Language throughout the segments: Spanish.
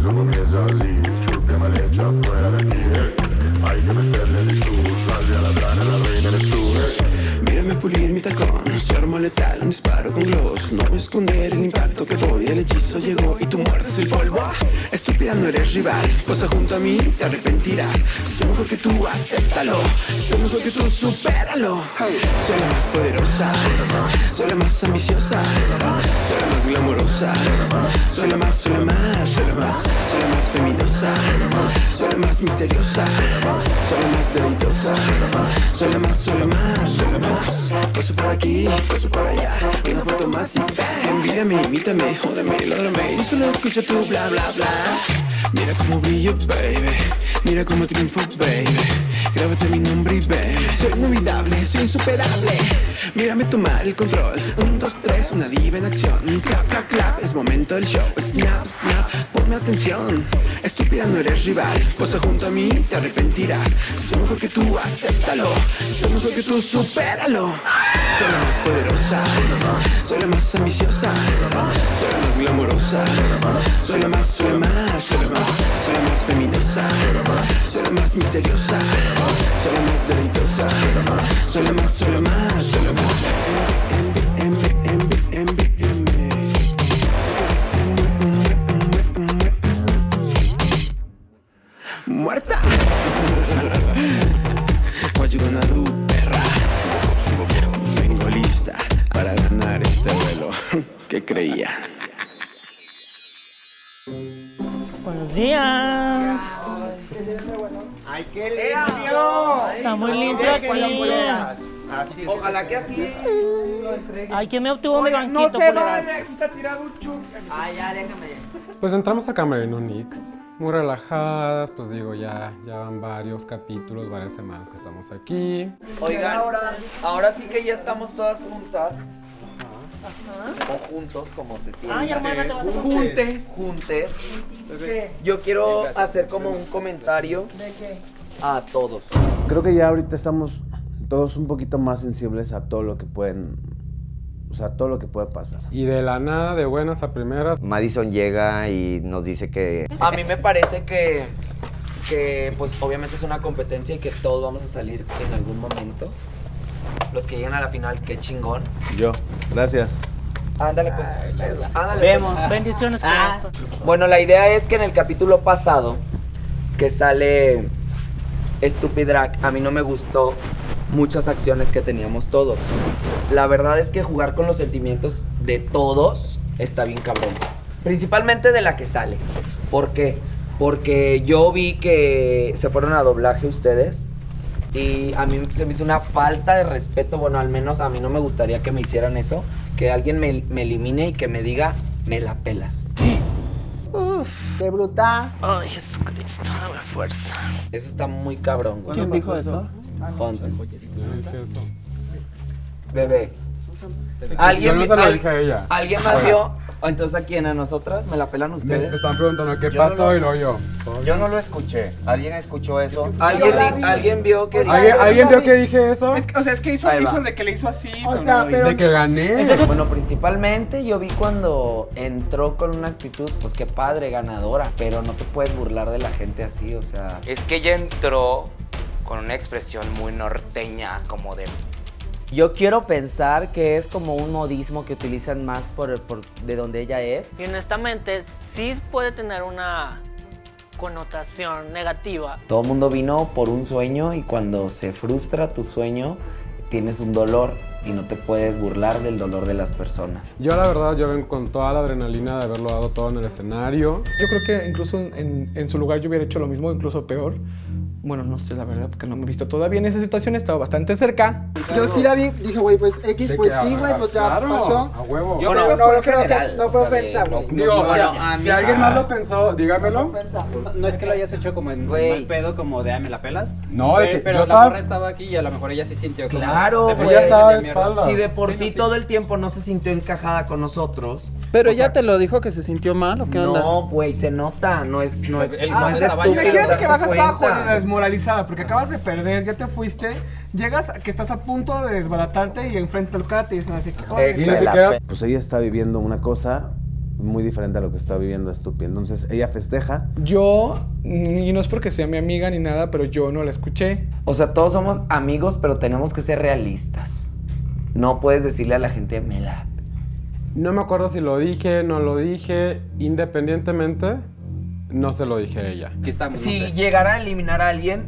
esto comienza así, churpia mal hecha fuera de aquí. Hay que meterle de tú, salve a la grana, la reina eres tú. Mírame pulir mi tacón, se arma letal, un disparo con gloss. No voy a esconder el impacto que doy, el hechizo llegó y tú muerdes el polvo. Estúpida, no eres rival, posa junto a mí, te arrepentirás. Soy mejor que tú, acéptalo, soy mejor que tú, supéralo. Soy la más poderosa, soy la más ambiciosa, soy la más glamorosa, soy la más, soy la más, soy la más, soy la más feminosa, soy la más misteriosa, soy la más deleitosa, soy la más, soy la más, soy la más. Paso por aquí, paso por allá, una foto más y bang. Envídame, imítame, jódame, lódrame, yo solo escucho tu bla bla bla. Mira cómo brillo, baby, mira cómo triunfo, baby. Grábate mi nombre y ve, soy inolvidable, soy insuperable. Mírame tomar el control, 1, 2, 3, una diva en acción. Clap, clap, clap, es momento del show. Snap, snap, ponme atención. Estúpida, no eres rival, posa junto a mí, te arrepentirás. Soy mejor que tú, acéptalo, soy mejor que tú, supéralo. Soy la más poderosa, soy la más ambiciosa, soy la más glamorosa, soy la más, soy la más, soy la más, soy la más feminosa, soy la más misteriosa, soy la más deleitosa, soy la más, soy la más, soy la más. Muerta. What you gonna do, perra? Vengo lista para ganar este duelo. ¿Qué creían? Buenos días. ¡Ay, qué limpio! Está muy limpio aquí. Así. Ojalá que así. Ay, ¿quién me obtuvo mi banquito? No se culeras? vale, aquí está tirado un chup. Ay, ya, déjame. Pues entramos a Camerino Nix, muy relajadas, pues digo, ya van varios capítulos, varias semanas que estamos aquí. Oigan, ahora sí que ya estamos todas juntas. O juntos, como se sienta. Ay, hermana, te vas a Juntes. Yo quiero hacer como un comentario. ¿De qué? A todos. Creo que ya ahorita estamos todos un poquito más sensibles a todo lo que pueden, o sea, todo lo que puede pasar. Y de la nada, de buenas a primeras, Madison llega y nos dice que A mí me parece que pues obviamente es una competencia y que todos vamos a salir en algún momento. Los que lleguen a la final, qué chingón. Yo, gracias. Ándale pues. Ándale Vemos. pues. Bendiciones por esto. Bueno, la idea es que en el capítulo pasado, que sale Stupidrag, a mí no me gustó muchas acciones que teníamos todos. La verdad es que jugar con los sentimientos de todos está bien cabrón. Principalmente de la que sale. ¿Por qué? Porque yo vi que se fueron a doblaje ustedes y a mí se me hizo una falta de respeto. Bueno, al menos a mí no me gustaría que me hicieran eso. Que alguien me elimine y que me diga, me la pelas. Uf, qué bruta. Ay, Jesucristo, dame fuerza. Eso está muy cabrón, güey. ¿Quién dijo eso? Fontes. yo dije eso. Bebé. Yo ¿Alguien, no se lo dije a ella. ¿Alguien más vio? Entonces, ¿a quién? ¿A nosotras? ¿Me la pelan Me ustedes? están preguntando qué Yo no pasó lo- y lo yo. yo no lo escuché. ¿Alguien escuchó eso? ¿Alguien vio que... ¿Alguien vio que dije eso? Es que hizo Ahí va. aviso de que le hizo así. O pero sea, no lo pero- De que gané. Bueno, principalmente yo vi cuando entró con una actitud, pues qué padre, ganadora, pero no te puedes burlar de la gente así, o sea... Es que ella entró con una expresión muy norteña, como de... Yo quiero pensar que es como un modismo que utilizan más por de donde ella es. Y honestamente, sí puede tener una connotación negativa. Todo el mundo vino por un sueño y cuando se frustra tu sueño, tienes un dolor y no te puedes burlar del dolor de las personas. Yo la verdad, yo vengo con toda la adrenalina de haberlo dado todo en el escenario. Yo creo que incluso en su lugar yo hubiera hecho lo mismo, incluso peor. Bueno, no sé la verdad, porque no me he visto todavía en esa situación, he estado bastante cerca. Yo sí la vi, dije, güey, pues X, De pues que, sí, güey, pues ya claro, pasó. a huevo. Yo Bueno, creo, fue no creo general, que no fue o sea, ofensa, de- güey. Digo, Bueno, si, a mí- si alguien más lo pensó, dígamelo. No es que lo hayas hecho como en Güey. mal pedo, como de me la pelas. No, de que pero yo la estaba- morra estaba aquí y a lo mejor ella sí sintió como... Claro, de güey. verdad, Ella estaba de de mierda. espaldas. Si de por Sí, sí no, sí. todo el tiempo no se sintió encajada con nosotros. Pero o sea, ella te lo dijo que se sintió mal, ¿o qué onda? No, güey, se nota, no es El de vato estaba estúpido llorando. Imagínate que darse vas a estar cuenta. desmoralizada porque acabas de perder, ya te fuiste, llegas que estás a punto de desbaratarte y enfrente al cara te dicen así que, oye, Y ni Exacto. siquiera Pues ella está viviendo una cosa muy diferente a lo que está viviendo Stupi. Entonces ella festeja. Yo, y no es porque sea mi amiga ni nada, pero yo no la escuché. O sea, todos somos amigos, pero tenemos que ser realistas. No puedes decirle a la gente, me la... No me acuerdo si lo dije, no lo dije. Independientemente, no se lo dije a ella. Aquí estamos, Si no sé. llegara a eliminar a alguien,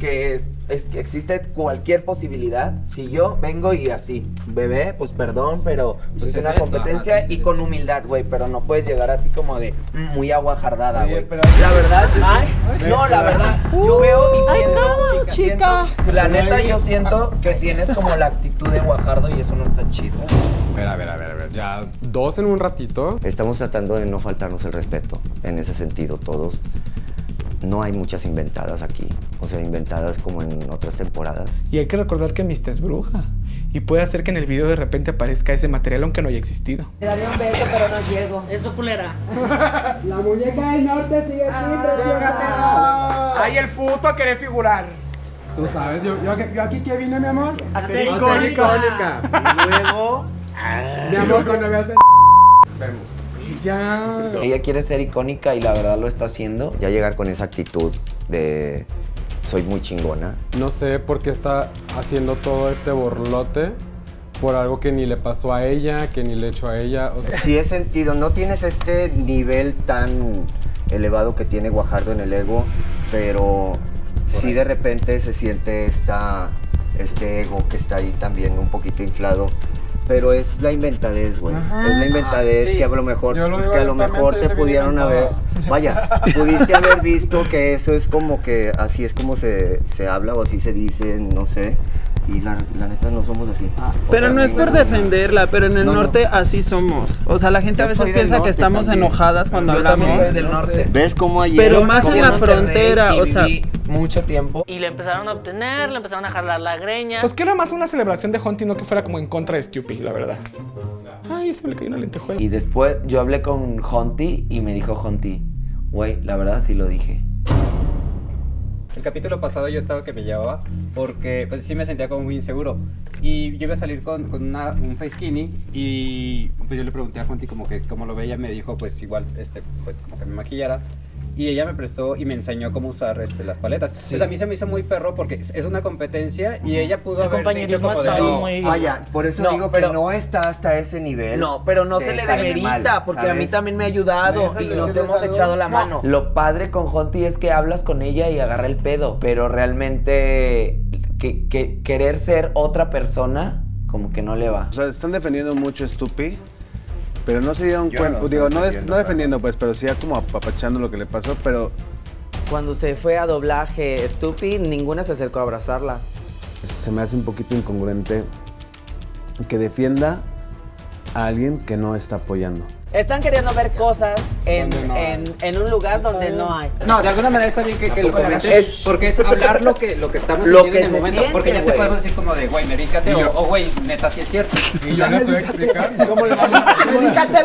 que existe cualquier posibilidad, si yo vengo y así, bebé, pues perdón, pero pues es es una esto, competencia ajá, sí, y sí. con humildad, güey, pero no puedes llegar así como de muy aguajardada, Oye, güey. pero- La verdad, no, la verdad, yo veo y siento, la neta yo siento que tienes como la actitud de guajardo y eso no está chido. A ver, ya 2 en un ratito. Estamos tratando de no faltarnos el respeto, en ese sentido todos. No hay muchas inventadas aquí, o sea, inventadas como en otras temporadas. Y hay que recordar que Mista es bruja. Y puede hacer que en el video de repente aparezca ese material aunque no haya existido. Me daría un beso, pero no llego. Eso, culera. La muñeca del norte sigue Ay, el puto a querer figurar. Tú sabes, yo aquí que vine, mi amor. A ser icónica. Luego, Mi amor, cuando veas el... Vemos. Ya. Ella quiere ser icónica y la verdad lo está haciendo. Ya llegar con esa actitud de soy muy chingona. No sé por qué está haciendo todo este borlote por algo que ni le pasó a ella, que ni le echó a ella. O sea, Sí he sentido, no tienes este nivel tan elevado que tiene Guajardo en el ego, pero sí de repente se siente este ego que está ahí también un poquito inflado. Pero es la inventadez, güey. Es la inventadez sí. que a lo mejor, Yo lo digo que a lo mejor abiertamente, te ese pudieron video haber. inventado. Vaya, pudiste haber visto que eso es como que así es como se habla o así se dice, no sé. Y la neta no somos así. O Pero sea, no es por ninguna. defenderla, pero en el No, no. norte así somos. O sea, la gente a Yo veces soy del piensa que norte estamos también. enojadas cuando Yo hablamos. también soy del norte. ¿Ves cómo ayer? Pero más Como en la Monterrey, frontera, y o sea, viví mucho tiempo. Y le empezaron a obtener, le empezaron a jalar la greña. Pues que era más una celebración de Hunty, no que fuera como en contra de Stupi, la verdad. Ay, se me le cayó una lentejuela. Y después yo hablé con Hunty y me dijo Hunty, güey, la verdad sí lo dije. El capítulo pasado yo estaba que me llevaba porque pues sí me sentía como muy inseguro. Y yo iba a salir con un face skinny y pues yo le pregunté a Junti como que cómo lo veía, me dijo pues igual pues como que me maquillara. Y ella me prestó y me enseñó cómo usar las paletas. Sí. Pues a mí se me hizo muy perro porque es una competencia y ella pudo El haber dicho compañerismo como de... está "No, muy... Vaya, por eso No, digo pero- que no está hasta ese nivel. No, pero no de se le caerle demerita, mal, porque a ¿sabes? mí también me ha ayudado y nos hemos echado la mano. Lo padre con Hunty es que hablas con ella y agarra el pedo, pero realmente que querer ser otra persona, como que no le va. o sea, están defendiendo mucho a Stupi, pero no se dieron Yo cuenta. no Digo, estoy no defendiendo, defendiendo, pues, pero sí ya como apapachando lo que le pasó, pero Cuando se fue a doblaje Stupi, ninguna se acercó a abrazarla. se me hace un poquito incongruente que defienda a alguien que no está apoyando. Están queriendo ver cosas Donde no hay. en un lugar donde no hay. No, de alguna manera está bien que lo comentes, porque es hablar lo que estamos Lo sintiendo que en el se momento, siente, porque ya te güey. podemos decir como de, güey, medícate, Y yo- o güey, neta, sí es cierto. y yo le estoy explicando. ¿Cómo le van a...? ¡Medícate,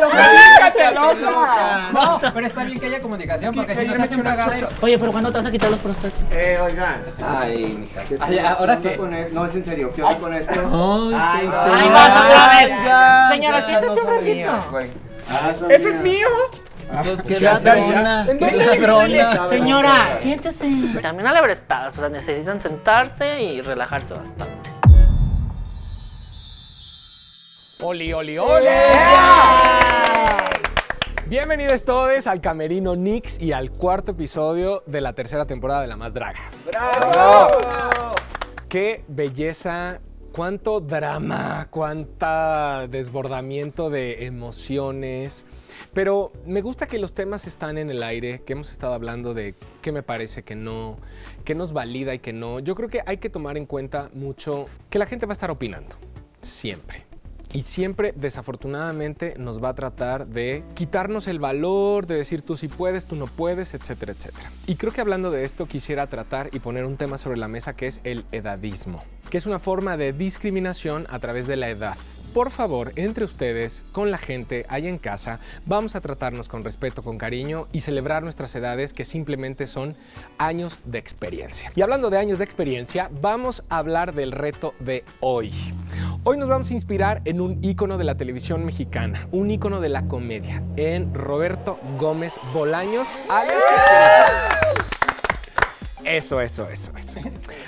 loca! No, pero está bien que haya comunicación, porque si no se hace un cagadero. Oye, pero ¿cuándo te vas a quitar los prostéticos? Oigan. Ay, mija. Ay, ¿ahora ¿qué qué? onda con no, es en serio, ¿qué onda con esto? Ay, ¡Ay, vas otra vez! Ya, Señora, estas siéntate no un son ratito. mías, güey. ¡ese es mío! ¡Qué ladrona! ¡Qué ladrona! Señora, siéntese. También alebrestadas, o sea, necesitan sentarse y relajarse bastante. ¡Oli, oli, oli! Bienvenidos todos al Camerino Nix y al cuarto episodio de la tercera temporada de La Más Draga. ¡Bravo! ¡Qué belleza! Cuánto drama, cuánta desbordamiento de emociones. Pero me gusta que los temas están en el aire, que hemos estado hablando de qué me parece que no, qué nos valida y qué no. Yo creo que hay que tomar en cuenta mucho que la gente va a estar opinando, siempre. Y siempre, desafortunadamente, nos va a tratar de quitarnos el valor, de decir tú sí puedes, tú no puedes, etcétera, etcétera. Y creo que hablando de esto quisiera tratar y poner un tema sobre la mesa que es el edadismo, que es una forma de discriminación a través de la edad. Por favor, entre ustedes, con la gente ahí en casa, vamos a tratarnos con respeto, con cariño y celebrar nuestras edades que simplemente son años de experiencia. Y hablando de años de experiencia, vamos a hablar del reto de hoy. Hoy nos vamos a inspirar en un ícono de la televisión mexicana, un ícono de la comedia, en Roberto Gómez Bolaños. Eso.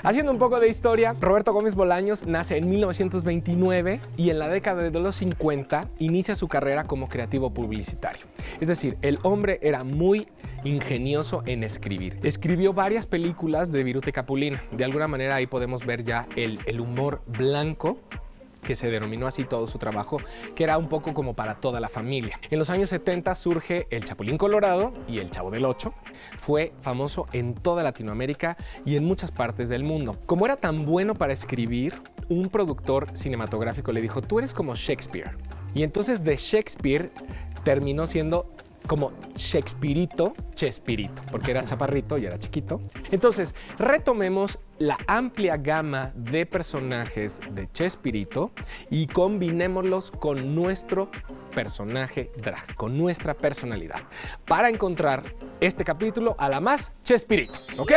Haciendo un poco de historia, Roberto Gómez Bolaños nace en 1929 y en la década de los 50 inicia su carrera como creativo publicitario. Es decir, el hombre era muy ingenioso en escribir. Escribió varias películas de Viruta y Capulina. De alguna manera ahí podemos ver ya el humor blanco, que se denominó así todo su trabajo, que era un poco como para toda la familia. En los años 70 surge El Chapulín Colorado y El Chavo del Ocho. Fue famoso en toda Latinoamérica y en muchas partes del mundo. Como era tan bueno para escribir, un productor cinematográfico le dijo, tú eres como Shakespeare. Y entonces de Shakespeare terminó siendo como Shakespearito, Chespirito, porque era chaparrito y era chiquito. Entonces, retomemos la amplia gama de personajes de Chespirito y combinémoslos con nuestro personaje drag, con nuestra personalidad, para encontrar este capítulo a la más Chespirito. ¿Ok?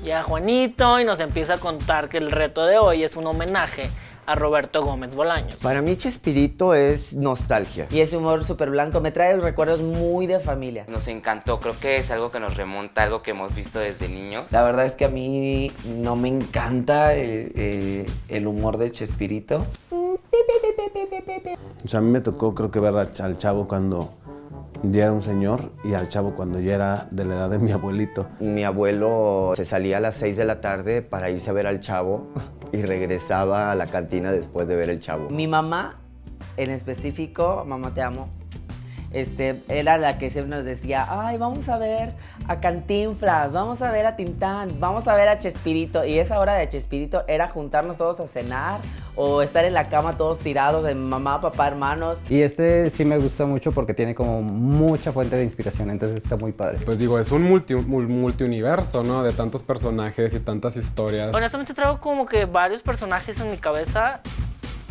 Llega Juanito y nos empieza a contar que el reto de hoy es un homenaje a Roberto Gómez Bolaños. Para mí Chespirito es nostalgia. Y ese humor súper blanco me trae recuerdos muy de familia. Nos encantó, creo que es algo que nos remonta, algo que hemos visto desde niños. La verdad es que a mí no me encanta el humor de Chespirito. O sea, a mí me tocó, creo que ver al Chavo cuando ya era un señor y al Chavo cuando ya era de la edad de mi abuelito. Mi abuelo se salía a las 6 de la tarde para irse a ver al Chavo y regresaba a la cantina después de ver el Chavo. Mi mamá, en específico, mamá te amo, era la que siempre nos decía, ay, vamos a ver a Cantinflas, vamos a ver a Tintán, vamos a ver a Chespirito. Y esa hora de Chespirito era juntarnos todos a cenar o estar en la cama todos tirados de mamá, papá, hermanos. Y sí me gusta mucho porque tiene como mucha fuente de inspiración, entonces está muy padre. Pues digo, es un multiuniverso, ¿no? De tantos personajes y tantas historias. Honestamente traigo como que varios personajes en mi cabeza.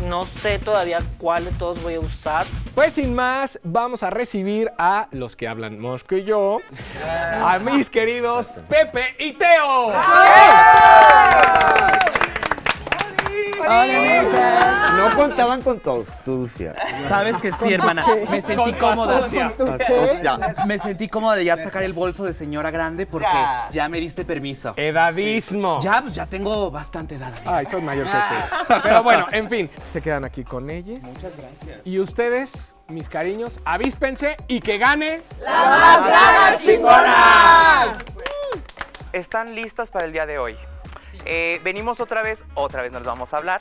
No sé todavía cuál de todos voy a usar. Pues sin más, vamos a recibir a los que hablan más que yo, a mis queridos Pepe y Teo. No contaban con tu astucia. Sabes que sí, hermana. Me sentí cómoda. Me sentí cómoda de ya sacar el bolso de señora grande porque ya me diste permiso. Edadismo. Ya, pues ya tengo bastante edad. Ay, soy mayor que tú. Pero bueno, en fin, se quedan aquí con ellos. Muchas gracias. Y ustedes, mis cariños, avíspense y que gane ¡La más draga chingona! ¿Están listas para el día de hoy? Venimos otra vez no les vamos a hablar.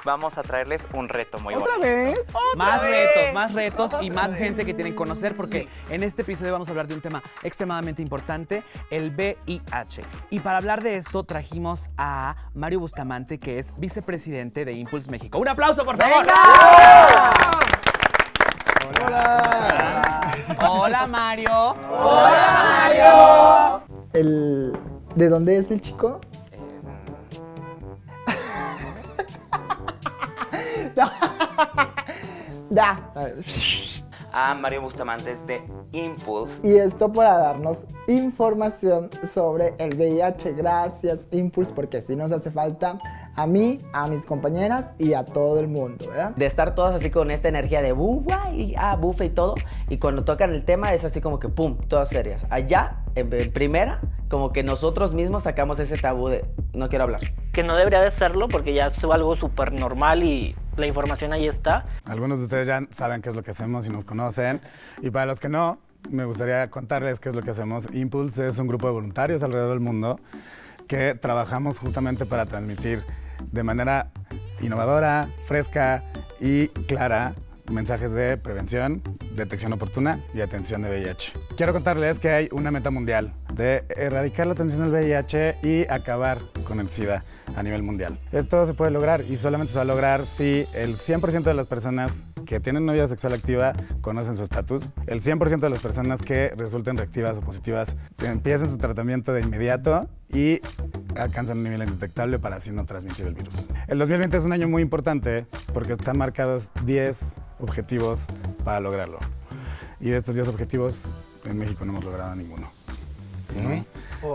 Vamos a traerles un reto muy bonito. ¿Otra vez? Más retos y más gente que tienen que conocer porque en este episodio vamos a hablar de un tema extremadamente importante, el VIH. Y para hablar de esto trajimos a Mario Bustamante, que es vicepresidente de Impulse México. ¡Un aplauso, por favor! ¡Hola! ¡Hola, Mario! ¡Hola, Mario! ¿De dónde es el chico? Mario Bustamante es de Impulse. Y esto para darnos información sobre el VIH. Gracias, Impulse, porque sí nos hace falta a mí, a mis compañeras y a todo el mundo, ¿verdad? De estar todas así con esta energía de bufa y bufe y todo. Y cuando tocan el tema es así como que pum, todas serias. Allá, en primera, como que nosotros mismos sacamos ese tabú de no quiero hablar. Que no debería de serlo porque ya es algo súper normal y la información ahí está. Algunos de ustedes ya saben qué es lo que hacemos y nos conocen. Y para los que no, me gustaría contarles qué es lo que hacemos. Impulse es un grupo de voluntarios alrededor del mundo que trabajamos justamente para transmitir de manera innovadora, fresca y clara mensajes de prevención, detección oportuna y atención de VIH. Quiero contarles que hay una meta mundial de erradicar la atención del VIH y acabar con el SIDA a nivel mundial. Esto se puede lograr y solamente se va a lograr si el 100% de las personas que tienen una vida sexual activa conocen su estatus, el 100% de las personas que resulten reactivas o positivas empiecen su tratamiento de inmediato y alcanzan un nivel indetectable para así no transmitir el virus. El 2020 es un año muy importante porque están marcados 10 objetivos para lograrlo. Y de estos 10 objetivos, en México no hemos logrado ninguno. ¿Eh?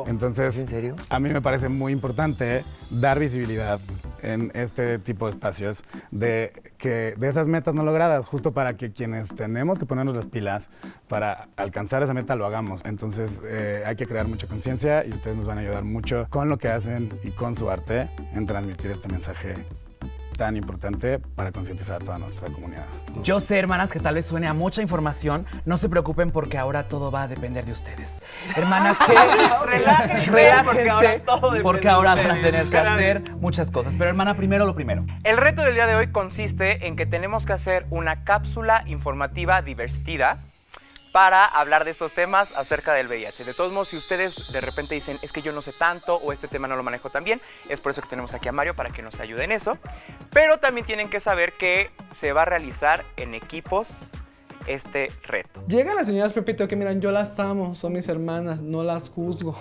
Entonces, ¿En serio? a mí me parece muy importante dar visibilidad en este tipo de espacios de esas metas no logradas, justo para que quienes tenemos que ponernos las pilas para alcanzar esa meta lo hagamos. Entonces hay que crear mucha conciencia y ustedes nos van a ayudar mucho con lo que hacen y con su arte en transmitir este mensaje tan importante para concientizar a toda nuestra comunidad. Yo sé, hermanas, que tal vez suene a mucha información. No se preocupen porque ahora todo va a depender de ustedes. Hermanas, relájense porque ahora van a tener que hacer muchas cosas. Pero hermana, primero lo primero. El reto del día de hoy consiste en que tenemos que hacer una cápsula informativa divertida para hablar de estos temas acerca del VIH. De todos modos, si ustedes de repente dicen, es que yo no sé tanto o este tema no lo manejo tan bien, es por eso que tenemos aquí a Mario para que nos ayude en eso. Pero también tienen que saber que se va a realizar en equipos este reto. Llegan las señoras Pepito que miran, yo las amo, son mis hermanas, no las juzgo.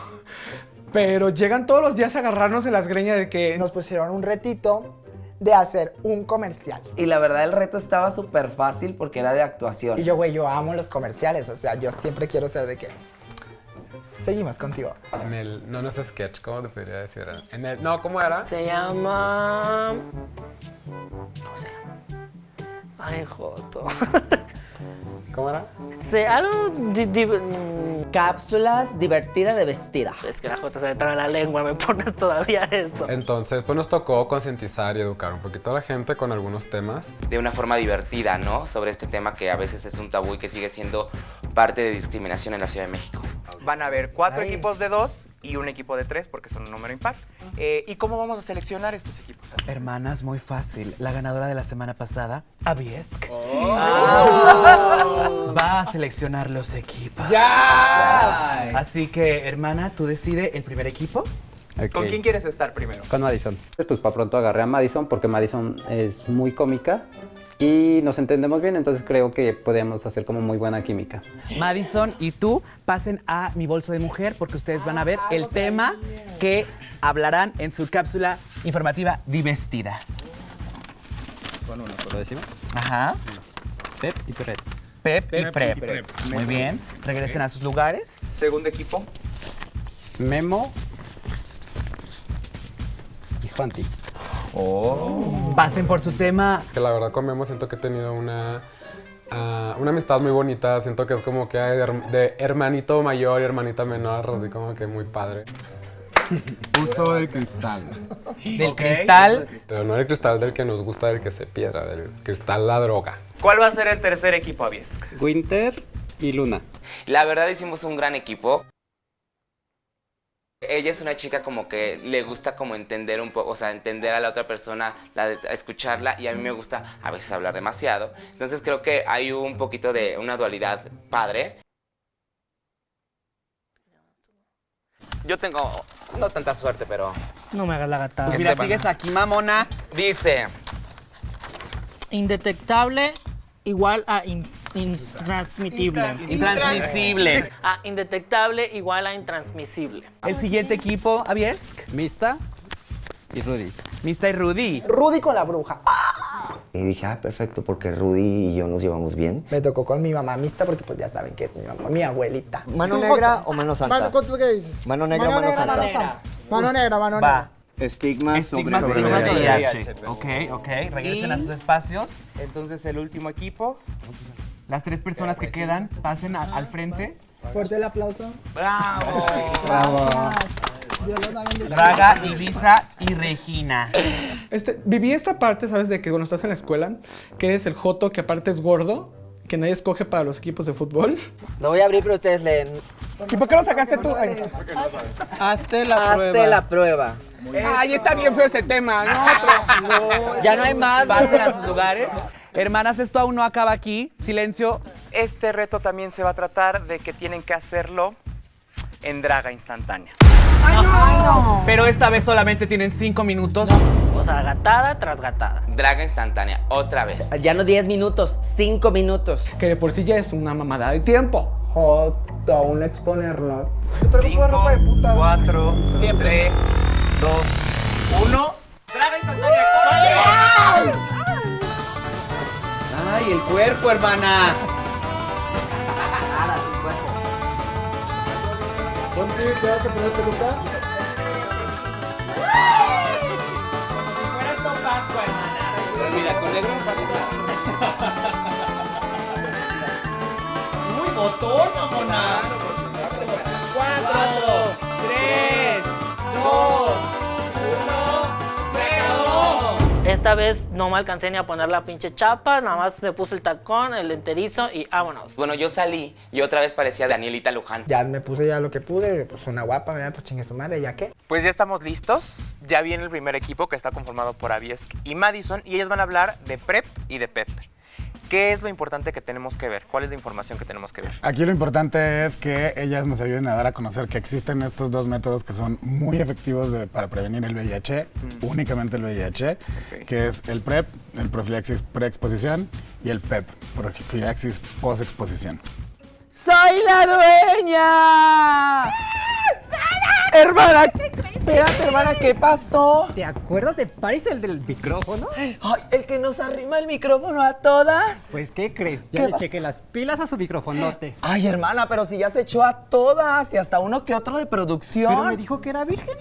Pero llegan todos los días a agarrarnos de las greñas de que nos pusieron un retito de hacer un comercial. Y la verdad el reto estaba súper fácil porque era de actuación. Y yo, güey, yo amo los comerciales, o sea, yo siempre quiero ser de que... Seguimos contigo. No es sketch, ¿cómo te podría decir? ¿Cómo era? Se llama... ¿Cómo se llama? Ay, Joto. ¿Cómo era? Cápsulas divertidas de vestida. Es que la Jota se me traba la lengua, me pones todavía eso. Entonces, pues nos tocó concientizar y educar un poquito a la gente con algunos temas. De una forma divertida, ¿no? Sobre este tema que a veces es un tabú y que sigue siendo parte de discriminación en la Ciudad de México. Van a haber 4 equipos de 2 y un equipo de 3 porque son un número impar. ¿Y cómo vamos a seleccionar estos equipos? Hermanas, muy fácil. La ganadora de la semana pasada, Aviesk, va a seleccionar los equipos. ¡Ya! Así que, hermana, tú decides el primer equipo. Okay. ¿Con quién quieres estar primero? Con Madison. Pues para pronto agarré a Madison porque Madison es muy cómica y nos entendemos bien, entonces creo que podemos hacer como muy buena química. Madison y tú pasen a mi bolso de mujer porque ustedes van a ver el tema que hablarán en su cápsula informativa divertida. Con uno, ¿lo decimos? Ajá. Sí. Pep y Prep. Pep y Prep. Muy bien. Regresen a sus lugares. Segundo equipo. Memo y Juanti. Pasen por su tema. Que la verdad con Memo siento que he tenido una amistad muy bonita. Siento que es como que hay de hermanito mayor y hermanita menor, así como que muy padre. Uso del cristal. ¿Del cristal? Pero no el cristal del que nos gusta, del que se piedra, del cristal la droga. ¿Cuál va a ser el tercer equipo, Aviesk? Winter y Luna. La verdad hicimos un gran equipo. Ella es una chica como que le gusta como entender un poco, o sea, entender a la otra persona, escucharla, y a mí me gusta a veces hablar demasiado. Entonces creo que hay un poquito de una dualidad padre. Yo tengo no tanta suerte, pero... No me hagas la gatada. Pues mira, sigues aquí, mamona. Dice... Indetectable igual a intransmitible. Intransmisible. Indetectable igual a intransmisible. El siguiente equipo, Aviesk. Mista y Rudy. Mista y Rudy. Rudy con la bruja. Y dije, perfecto, porque Rudy y yo nos llevamos bien. Me tocó con mi mamá mixta porque pues ya saben que es mi mamá, mi abuelita. ¿Mano negra o mano santa? ¿Tú qué dices? Mano negra, mano santa. Mano negra, mano negra. Estigmas sobre VIH. Ok. Regresen a sus espacios. Entonces el último equipo. Las 3 personas que quedan pasen al frente. Fuerte el aplauso. ¡Bravo! ¡Bravo! Dios los va a bendecir. Raga, Ibiza y Regina. Viví esta parte, ¿sabes? De que cuando estás en la escuela, que eres el joto que aparte es gordo, que nadie escoge para los equipos de fútbol. Lo voy a abrir, pero ustedes leen. ¿Y por qué lo sacaste tú? Hazte la prueba. Ay, está bien feo ese tema, ¿no? No, ya no hay más. Pasen a sus lugares. Hermanas, esto aún no acaba aquí. Silencio. Este reto también se va a tratar de que tienen que hacerlo en draga instantánea. ¡Ay, no! Pero esta vez solamente tienen 5 minutos. O sea, gatada tras gatada. Draga instantánea, otra vez. Ya no 10 minutos, 5 minutos. Que de por sí ya es una mamada de tiempo. Joto, aún exponernos. 5, 4, 3, 2, 1. ¡Draga instantánea! ¡Ay, el cuerpo, hermana! ¿Cuánto te vas a poner peluca? mira, con negro ¡Muy botón, mamona! 4, 3, 2, 1, ¡se acabó! Esta vez no me alcancé ni a poner la pinche chapa, nada más me puse el tacón, el enterizo y vámonos. Bueno, yo salí y otra vez parecía Danielita Luján. Ya me puse ya lo que pude, pues una guapa, ¿verdad? Pues chingue su madre, ¿ya qué? Pues ya estamos listos. Ya viene el primer equipo que está conformado por Aviesk y Madison y ellas van a hablar de PrEP y de PEP. ¿Qué es lo importante que tenemos que ver? ¿Cuál es la información que tenemos que ver? Aquí lo importante es que ellas nos ayuden a dar a conocer que existen estos dos métodos que son muy efectivos para prevenir el VIH, únicamente el VIH, que es el PrEP, el profilaxis preexposición, y el PEP, profilaxis posexposición. ¡Soy la dueña! Hermana, espérate, hermana, ¿qué pasó? ¿Te acuerdas de Paris, el del micrófono? Ay, el que nos arrima el micrófono a todas. Pues, ¿qué crees? ¿Qué Ya le pasa? chequé las pilas a su microfonote. Ay, hermana, pero si ya se echó a todas y hasta uno que otro de producción. ¿Pero me dijo que era virgen?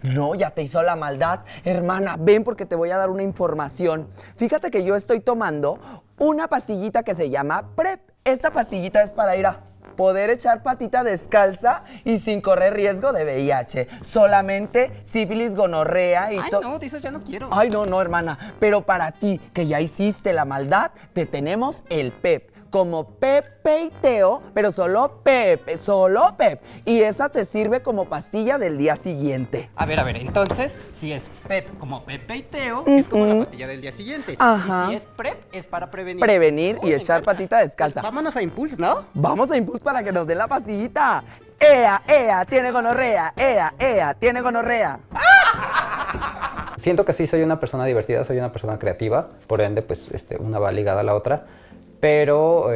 No, ya te hizo la maldad. Hermana, ven porque te voy a dar una información. Fíjate que yo estoy tomando una pastillita que se llama PrEP. Esta pastillita es para ir a poder echar patita descalza y sin correr riesgo de VIH. Solamente sífilis, gonorrea y Ay, no, dices, ya no quiero. Ay, no, hermana. Pero para ti, que ya hiciste la maldad, te tenemos el PEP. Como Pepe y Teo, pero solo Pepe, solo Pep. Y esa te sirve como pastilla del día siguiente. A ver, entonces, si es PEP como Pepe y Teo, es como la pastilla del día siguiente. Ajá. Y si es PrEP, es para prevenir. Prevenir y me echar encanta. patita descalza. Vámonos a Impulse, ¿no? Vamos a Impulse para que nos den la pastillita. ¡Ea, tiene gonorrea! ¡Ea, tiene gonorrea! Siento que sí soy una persona divertida, soy una persona creativa, por ende, pues una va ligada a la otra, pero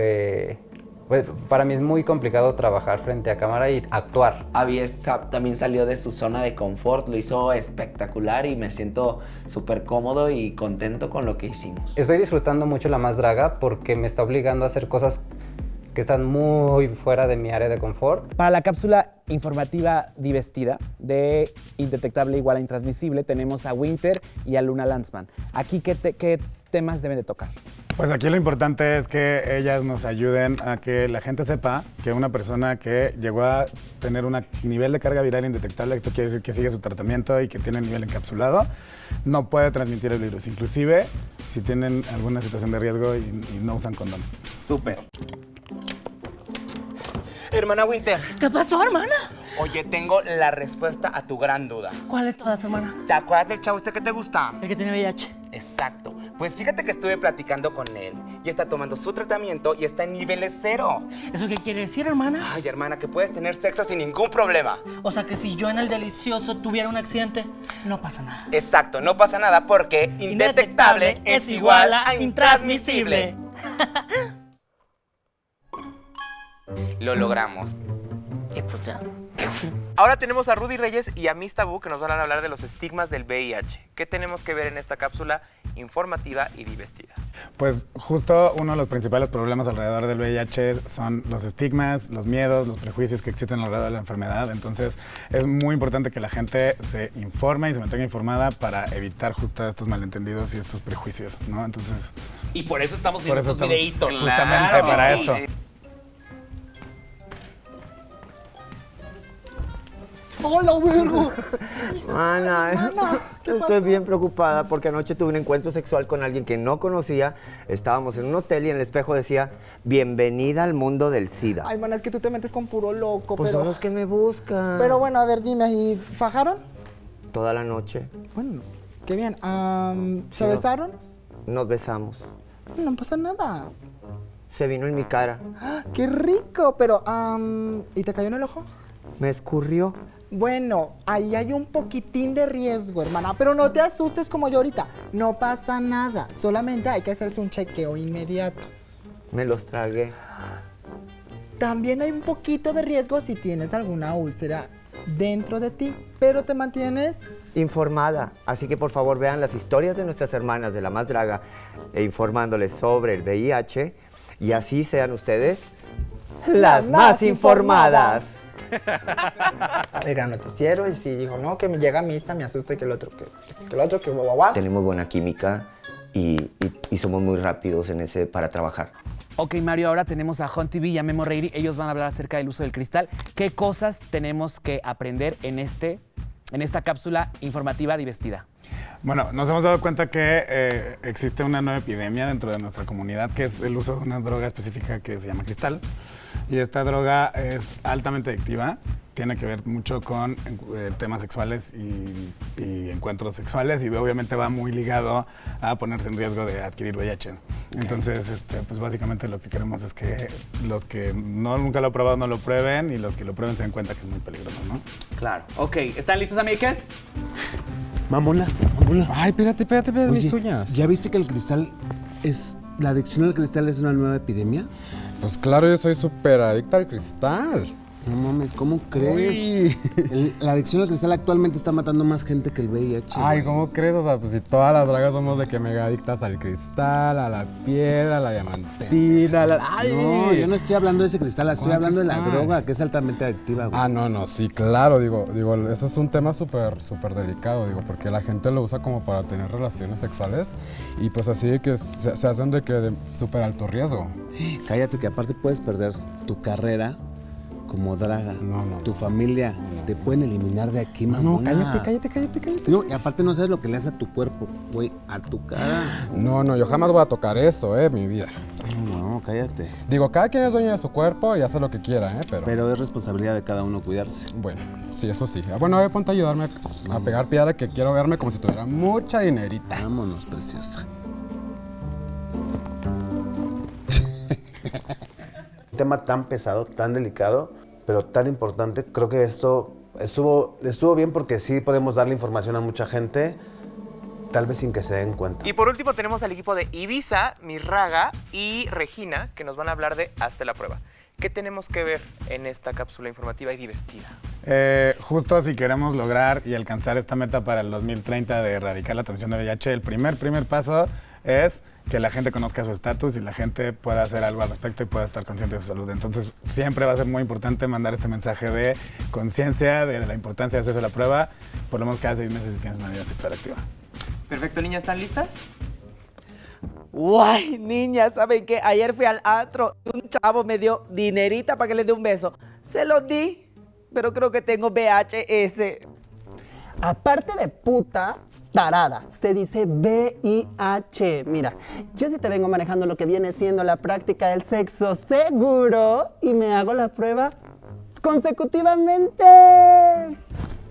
pues, para mí es muy complicado trabajar frente a cámara y actuar. Aviesk también salió de su zona de confort, lo hizo espectacular y me siento súper cómodo y contento con lo que hicimos. Estoy disfrutando mucho La Más Draga porque me está obligando a hacer cosas que están muy fuera de mi área de confort. Para la cápsula informativa Divestida de Indetectable igual a Intransmisible tenemos a Winter y a Luna Lanzman. Aquí, ¿qué temas deben de tocar? Pues aquí lo importante es que ellas nos ayuden a que la gente sepa que una persona que llegó a tener un nivel de carga viral indetectable, esto quiere decir que sigue su tratamiento y que tiene nivel encapsulado, no puede transmitir el virus, inclusive si tienen alguna situación de riesgo y no usan condón. Súper. Hermana Winter. ¿Qué pasó, hermana? Oye, tengo la respuesta a tu gran duda. ¿Cuál de todas, hermana? ¿Te acuerdas del chavo que te gusta? El que tiene VIH. Exacto. Pues fíjate que estuve platicando con él y está tomando su tratamiento y está en niveles 0. ¿Eso qué quiere decir, hermana? Ay, hermana, que puedes tener sexo sin ningún problema. O sea que si yo en el delicioso tuviera un accidente, no pasa nada. Exacto, no pasa nada porque indetectable es igual a intransmisible. Lo logramos. Y pues ya. Ahora tenemos a Rudy Reyes y a Miss Tabú que nos van a hablar de los estigmas del VIH. ¿Qué tenemos que ver en esta cápsula informativa y divestida? Pues justo uno de los principales problemas alrededor del VIH son los estigmas, los miedos, los prejuicios que existen alrededor de la enfermedad. Entonces es muy importante que la gente se informe y se mantenga informada para evitar justo estos malentendidos y estos prejuicios, ¿no? Entonces... Y por eso estamos viendo estos videitos. Justamente Claro, para sí. eso. ¡Hola, Virgo! Mana, ¿qué estoy pasó? bien preocupada porque anoche tuve un encuentro sexual con alguien que no conocía. Estábamos en un hotel y en el espejo decía, bienvenida al mundo del SIDA. Ay, mana, es que tú te metes con puro loco, Pues pero... son los que me buscan. Pero bueno, a ver, dime, ¿y fajaron? Toda la noche Bueno, qué bien. ¿Se Sí, no. besaron? nos besamos. No pasa nada. Se vino en mi cara. ¡Ah, ¡Qué rico! Pero, ¿y te cayó en el ojo? Me escurrió. Bueno, ahí hay un poquitín de riesgo, hermana, pero no te asustes como yo ahorita. No pasa nada, solamente hay que hacerse un chequeo inmediato. Me los tragué. También hay un poquito de riesgo si tienes alguna úlcera dentro de ti, pero te mantienes... Informada. Así que por favor vean las historias de nuestras hermanas de La Más Draga informándoles sobre el VIH y así sean ustedes las más informadas. El gran noticiero y si dijo, no, que me llega a mí esta, me asusta que el otro, que el otro, que guau, guau, guau. Tenemos buena química y somos muy rápidos en ese para trabajar. Ok, Mario, ahora tenemos a Hunt TV y a Memo Reiri. Ellos van a hablar acerca del uso del cristal. ¿Qué cosas tenemos que aprender en esta cápsula informativa divertida? Bueno, nos hemos dado cuenta que existe una nueva epidemia dentro de nuestra comunidad, que es el uso de una droga específica que se llama cristal. Y esta droga es altamente adictiva, tiene que ver mucho con temas sexuales y encuentros sexuales, y obviamente va muy ligado a ponerse en riesgo de adquirir VIH. Entonces, pues básicamente lo que queremos es que los que nunca lo han probado no lo prueben, y los que lo prueben se den cuenta que es muy peligroso, ¿no? Claro. Ok, ¿están listos, amigues? Mamona. Ay, espérate, Oye, mis uñas. ¿Ya viste que el cristal la adicción al cristal es una nueva epidemia? Pues claro, yo soy súper adicta al cristal. No mames, ¿cómo crees? La adicción al cristal actualmente está matando más gente que el VIH. Ay, ¿cómo crees? O sea, pues si todas las dragas somos de que mega adictas al cristal, a la piedra, a la diamantina, ¡ay! No, yo no estoy hablando de ese cristal, estoy hablando de la cristal? droga, que es altamente adictiva, güey. Ah, no, sí, claro, digo, eso es un tema súper delicado, digo, porque la gente lo usa como para tener relaciones sexuales y pues así de que se hacen de súper alto riesgo. Cállate, que aparte puedes perder tu carrera como draga. No. Tu familia te pueden eliminar de aquí, mamona. No, cállate. No, y aparte no sabes lo que le hace a tu cuerpo, güey, a tu cara. No, yo jamás voy a tocar eso, mi vida. O sea, no, cállate. Digo, cada quien es dueño de su cuerpo y hace lo que quiera, Pero es responsabilidad de cada uno cuidarse. Bueno, sí, eso sí. Bueno, a ver, ponte a ayudarme a pegar piedra, que quiero verme como si tuviera mucha dinerita. Vámonos, preciosa. Un tema tan pesado, tan delicado, pero tan importante. Creo que esto estuvo bien porque sí podemos darle información a mucha gente, tal vez sin que se den cuenta. Y por último tenemos al equipo de Ibiza, Mirraga y Regina, que nos van a hablar de Hazte la Prueba. ¿Qué tenemos que ver en esta cápsula informativa y divertida? Justo si queremos lograr y alcanzar esta meta para el 2030 de erradicar la transmisión de VIH, el primer paso es que la gente conozca su estatus y la gente pueda hacer algo al respecto y pueda estar consciente de su salud. Entonces, siempre va a ser muy importante mandar este mensaje de conciencia de la importancia de hacerse la prueba, por lo menos cada 6 meses si tienes una vida sexual activa. Perfecto, niñas, ¿están listas? Guay, niñas, ¿saben qué? Ayer fui al antro y un chavo me dio dinerita para que le dé un beso. Se lo di, pero creo que tengo VHS. Aparte de puta, tarada, se dice VIH. Mira, yo sí te vengo manejando lo que viene siendo la práctica del sexo seguro y me hago la prueba consecutivamente.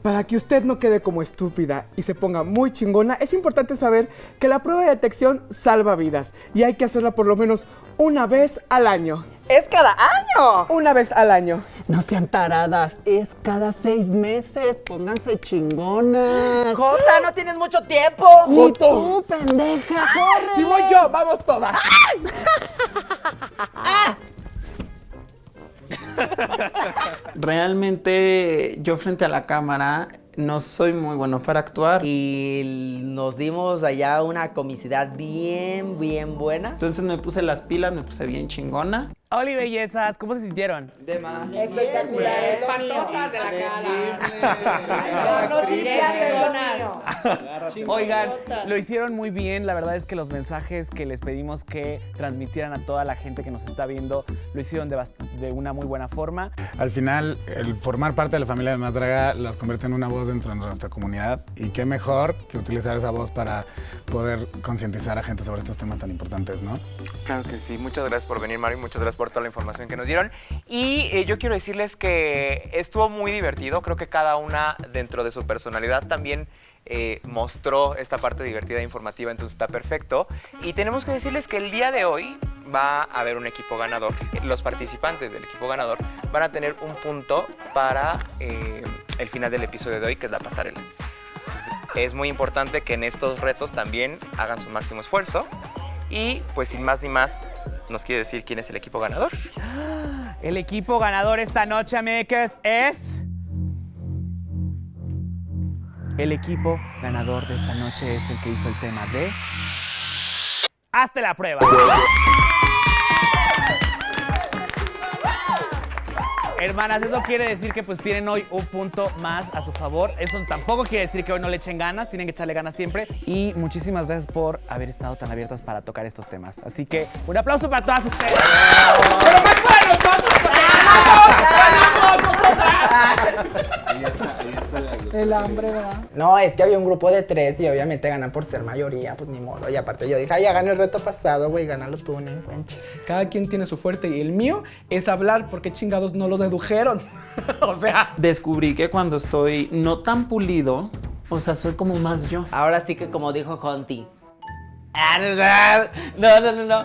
Para que usted no quede como estúpida y se ponga muy chingona, es importante saber que la prueba de detección salva vidas y hay que hacerla por lo menos una vez al año. ¡Es cada año! Una vez al año. No sean taradas, es cada 6 meses. Pónganse chingonas. Jota, no tienes mucho tiempo. Ni tú, pendeja, corre. Si voy yo, vamos todas. Realmente yo frente a la cámara no soy muy bueno para actuar. Y nos dimos allá una comicidad bien buena. Entonces me puse las pilas, me puse bien chingona. Oli, bellezas, ¿cómo se sintieron? De más. Espectacular. Espantosas de la cara. Noticias Oigan, lo hicieron muy bien. La verdad es que los mensajes que les pedimos que transmitieran a toda la gente que nos está viendo lo hicieron de una muy buena forma. Al final, el formar parte de la familia de Más Draga las convierte en una voz dentro de nuestra comunidad, y qué mejor que utilizar esa voz para poder concientizar a gente sobre estos temas tan importantes, ¿no? Claro que sí. Muchas gracias por venir, Mario. Muchas gracias por toda la información que nos dieron. Y yo quiero decirles que estuvo muy divertido. Creo que cada una dentro de su personalidad también mostró esta parte divertida e informativa, entonces está perfecto. Y tenemos que decirles que el día de hoy va a haber un equipo ganador. Los participantes del equipo ganador van a tener un punto para el final del episodio de hoy, que es la pasarela. Es muy importante que en estos retos también hagan su máximo esfuerzo. Y pues sin más ni más, ¿nos quiere decir quién es el equipo ganador? El equipo ganador esta noche, amigues, es... El equipo ganador de esta noche es el que hizo el tema de... ¡Hazte la prueba! Hermanas, eso quiere decir que pues tienen hoy un punto más a su favor. Eso tampoco quiere decir que hoy no le echen ganas, tienen que echarle ganas siempre. Y muchísimas gracias por haber estado tan abiertas para tocar estos temas. Así que un aplauso para todas ustedes. ¡Pero más para nosotros! El hambre, ¿verdad? No, es que había un grupo de 3 y obviamente ganan por ser mayoría, pues ni modo. Y aparte yo dije, ay, ya gané el reto pasado, güey, gánalo tú, ni encuenches. Cada quien tiene su fuerte y el mío es hablar porque chingados no lo dedujeron. O sea. Descubrí que cuando estoy no tan pulido, o sea, soy como más yo. Ahora sí que como dijo Conti. No.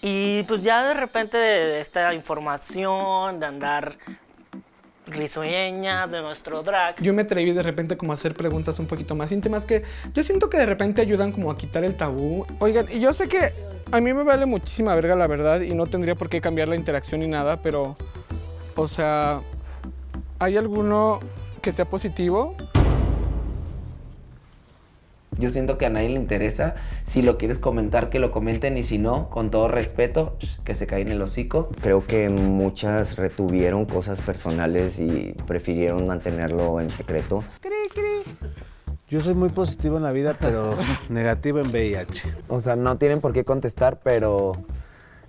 Y pues ya de repente de esta información, de andar risueñas de nuestro drag. Yo me atreví de repente como a hacer preguntas un poquito más íntimas que yo siento que de repente ayudan como a quitar el tabú. Oigan, y yo sé que a mí me vale muchísima verga la verdad y no tendría por qué cambiar la interacción ni nada, pero, o sea, ¿hay alguno que sea positivo? Yo siento que a nadie le interesa. Si lo quieres comentar, que lo comenten. Y si no, con todo respeto, que se cae en el hocico. Creo que muchas retuvieron cosas personales y prefirieron mantenerlo en secreto. Yo soy muy positivo en la vida, pero negativo en VIH. O sea, no tienen por qué contestar, pero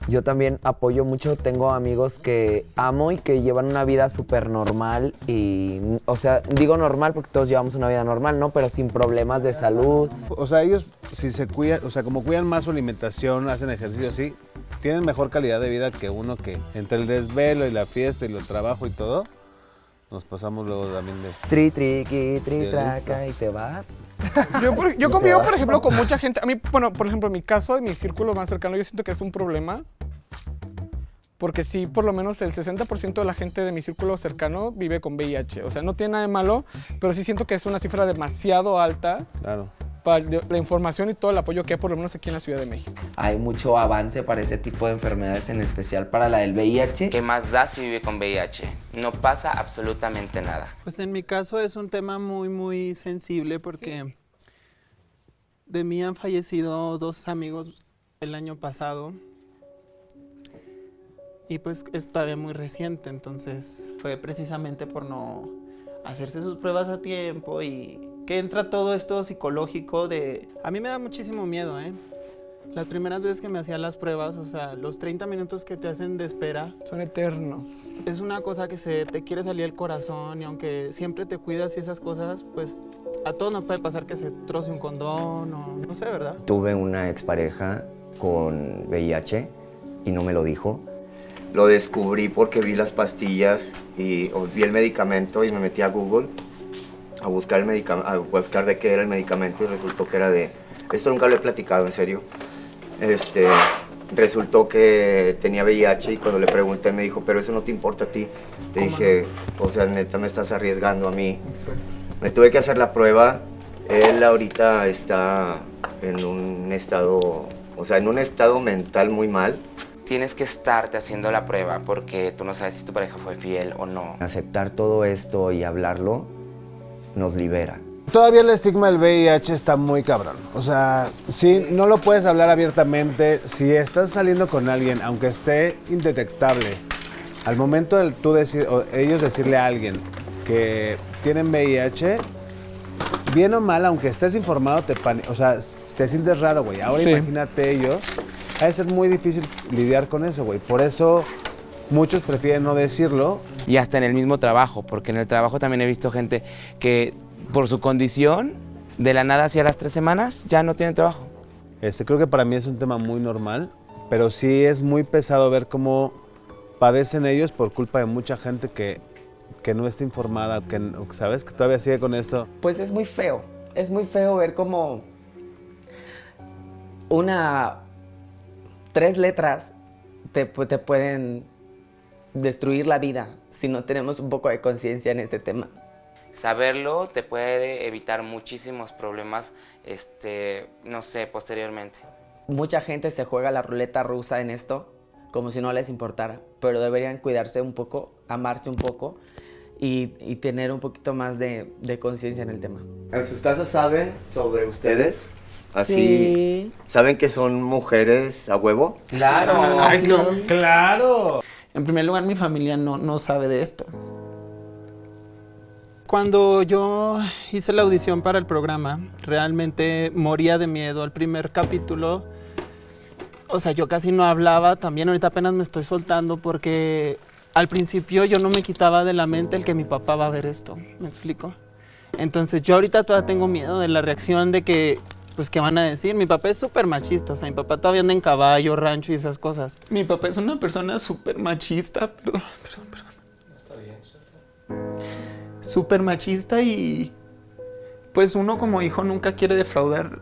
yo también apoyo mucho. Tengo amigos que amo y que llevan una vida súper normal y, o sea, digo normal porque todos llevamos una vida normal, ¿no? Pero sin problemas de salud. O sea, ellos si se cuidan, o sea, como cuidan más su alimentación, hacen ejercicio así, tienen mejor calidad de vida que uno que entre el desvelo y la fiesta y los trabajos y todo, nos pasamos luego también de... Traca y te vas. Yo convivo, por ejemplo, con mucha gente. A mí, bueno, por ejemplo, en mi caso, en mi círculo más cercano, yo siento que es un problema. Porque sí, por lo menos el 60% de la gente de mi círculo cercano vive con VIH. O sea, no tiene nada de malo, pero sí siento que es una cifra demasiado alta. Claro. Para la información y todo el apoyo que hay, por lo menos aquí en la Ciudad de México. Hay mucho avance para ese tipo de enfermedades, en especial para la del VIH. ¿Qué más da si vive con VIH? No pasa absolutamente nada. Pues en mi caso es un tema muy sensible porque de mí han fallecido 2 amigos el año pasado y pues es todavía muy reciente, entonces fue precisamente por no hacerse sus pruebas a tiempo y que entra todo esto psicológico de... A mí me da muchísimo miedo, ¿eh? Las primeras veces que me hacía las pruebas, o sea, los 30 minutos que te hacen de espera... Son eternos. Es una cosa que se te quiere salir el corazón y aunque siempre te cuidas y esas cosas, pues a todos nos puede pasar que se troce un condón o no sé, ¿verdad? Tuve una expareja con VIH y no me lo dijo. Lo descubrí porque vi las pastillas y vi el medicamento y me metí a Google a buscar el medicamento, a buscar de qué era el medicamento y resultó que era de... Esto nunca lo he platicado, en serio. Resultó que tenía VIH y cuando le pregunté me dijo, pero eso no te importa a ti. Le dije, o sea, neta me estás arriesgando a mí. Me tuve que hacer la prueba. Él ahorita está en un estado, o sea, en un estado mental muy mal. Tienes que estarte haciendo la prueba porque tú no sabes si tu pareja fue fiel o no. Aceptar todo esto y hablarlo nos libera. Todavía el estigma del VIH está muy cabrón. O sea, sí, no lo puedes hablar abiertamente. Si estás saliendo con alguien, aunque esté indetectable, al momento de tú decir, o ellos decirle a alguien que tienen VIH, bien o mal, aunque estés informado, o sea, te sientes raro, güey. Ahora Sí. Imagínate ellos, ha de ser muy difícil lidiar con eso, güey. Por eso muchos prefieren no decirlo. Y hasta en el mismo trabajo, porque en el trabajo también he visto gente que por su condición, de la nada hacia las 3 semanas, ya no tiene trabajo. Creo que para mí es un tema muy normal, pero sí es muy pesado ver cómo padecen ellos por culpa de mucha gente que no está informada, que sabes que todavía sigue con esto. Pues es muy feo ver como 3 letras te pueden destruir la vida si no tenemos un poco de conciencia en este tema. Saberlo te puede evitar muchísimos problemas, no sé, posteriormente. Mucha gente se juega la ruleta rusa en esto como si no les importara, pero deberían cuidarse un poco, amarse un poco y tener un poquito más de conciencia en el tema. ¿En sus casas saben sobre ustedes? Así, Sí. ¿saben que son mujeres a huevo? Claro. Ay, no, claro. En primer lugar, mi familia no sabe de esto. Cuando yo hice la audición para el programa, realmente moría de miedo. Al primer capítulo, o sea, yo casi no hablaba. También ahorita apenas me estoy soltando porque al principio yo no me quitaba de la mente el que mi papá va a ver esto. ¿Me explico? Entonces yo ahorita todavía tengo miedo de la reacción de que, pues, ¿qué van a decir? Mi papá es súper machista, o sea, mi papá todavía anda en caballo, rancho y esas cosas. Mi papá es una persona súper machista, perdón. Súper machista y pues uno como hijo nunca quiere defraudar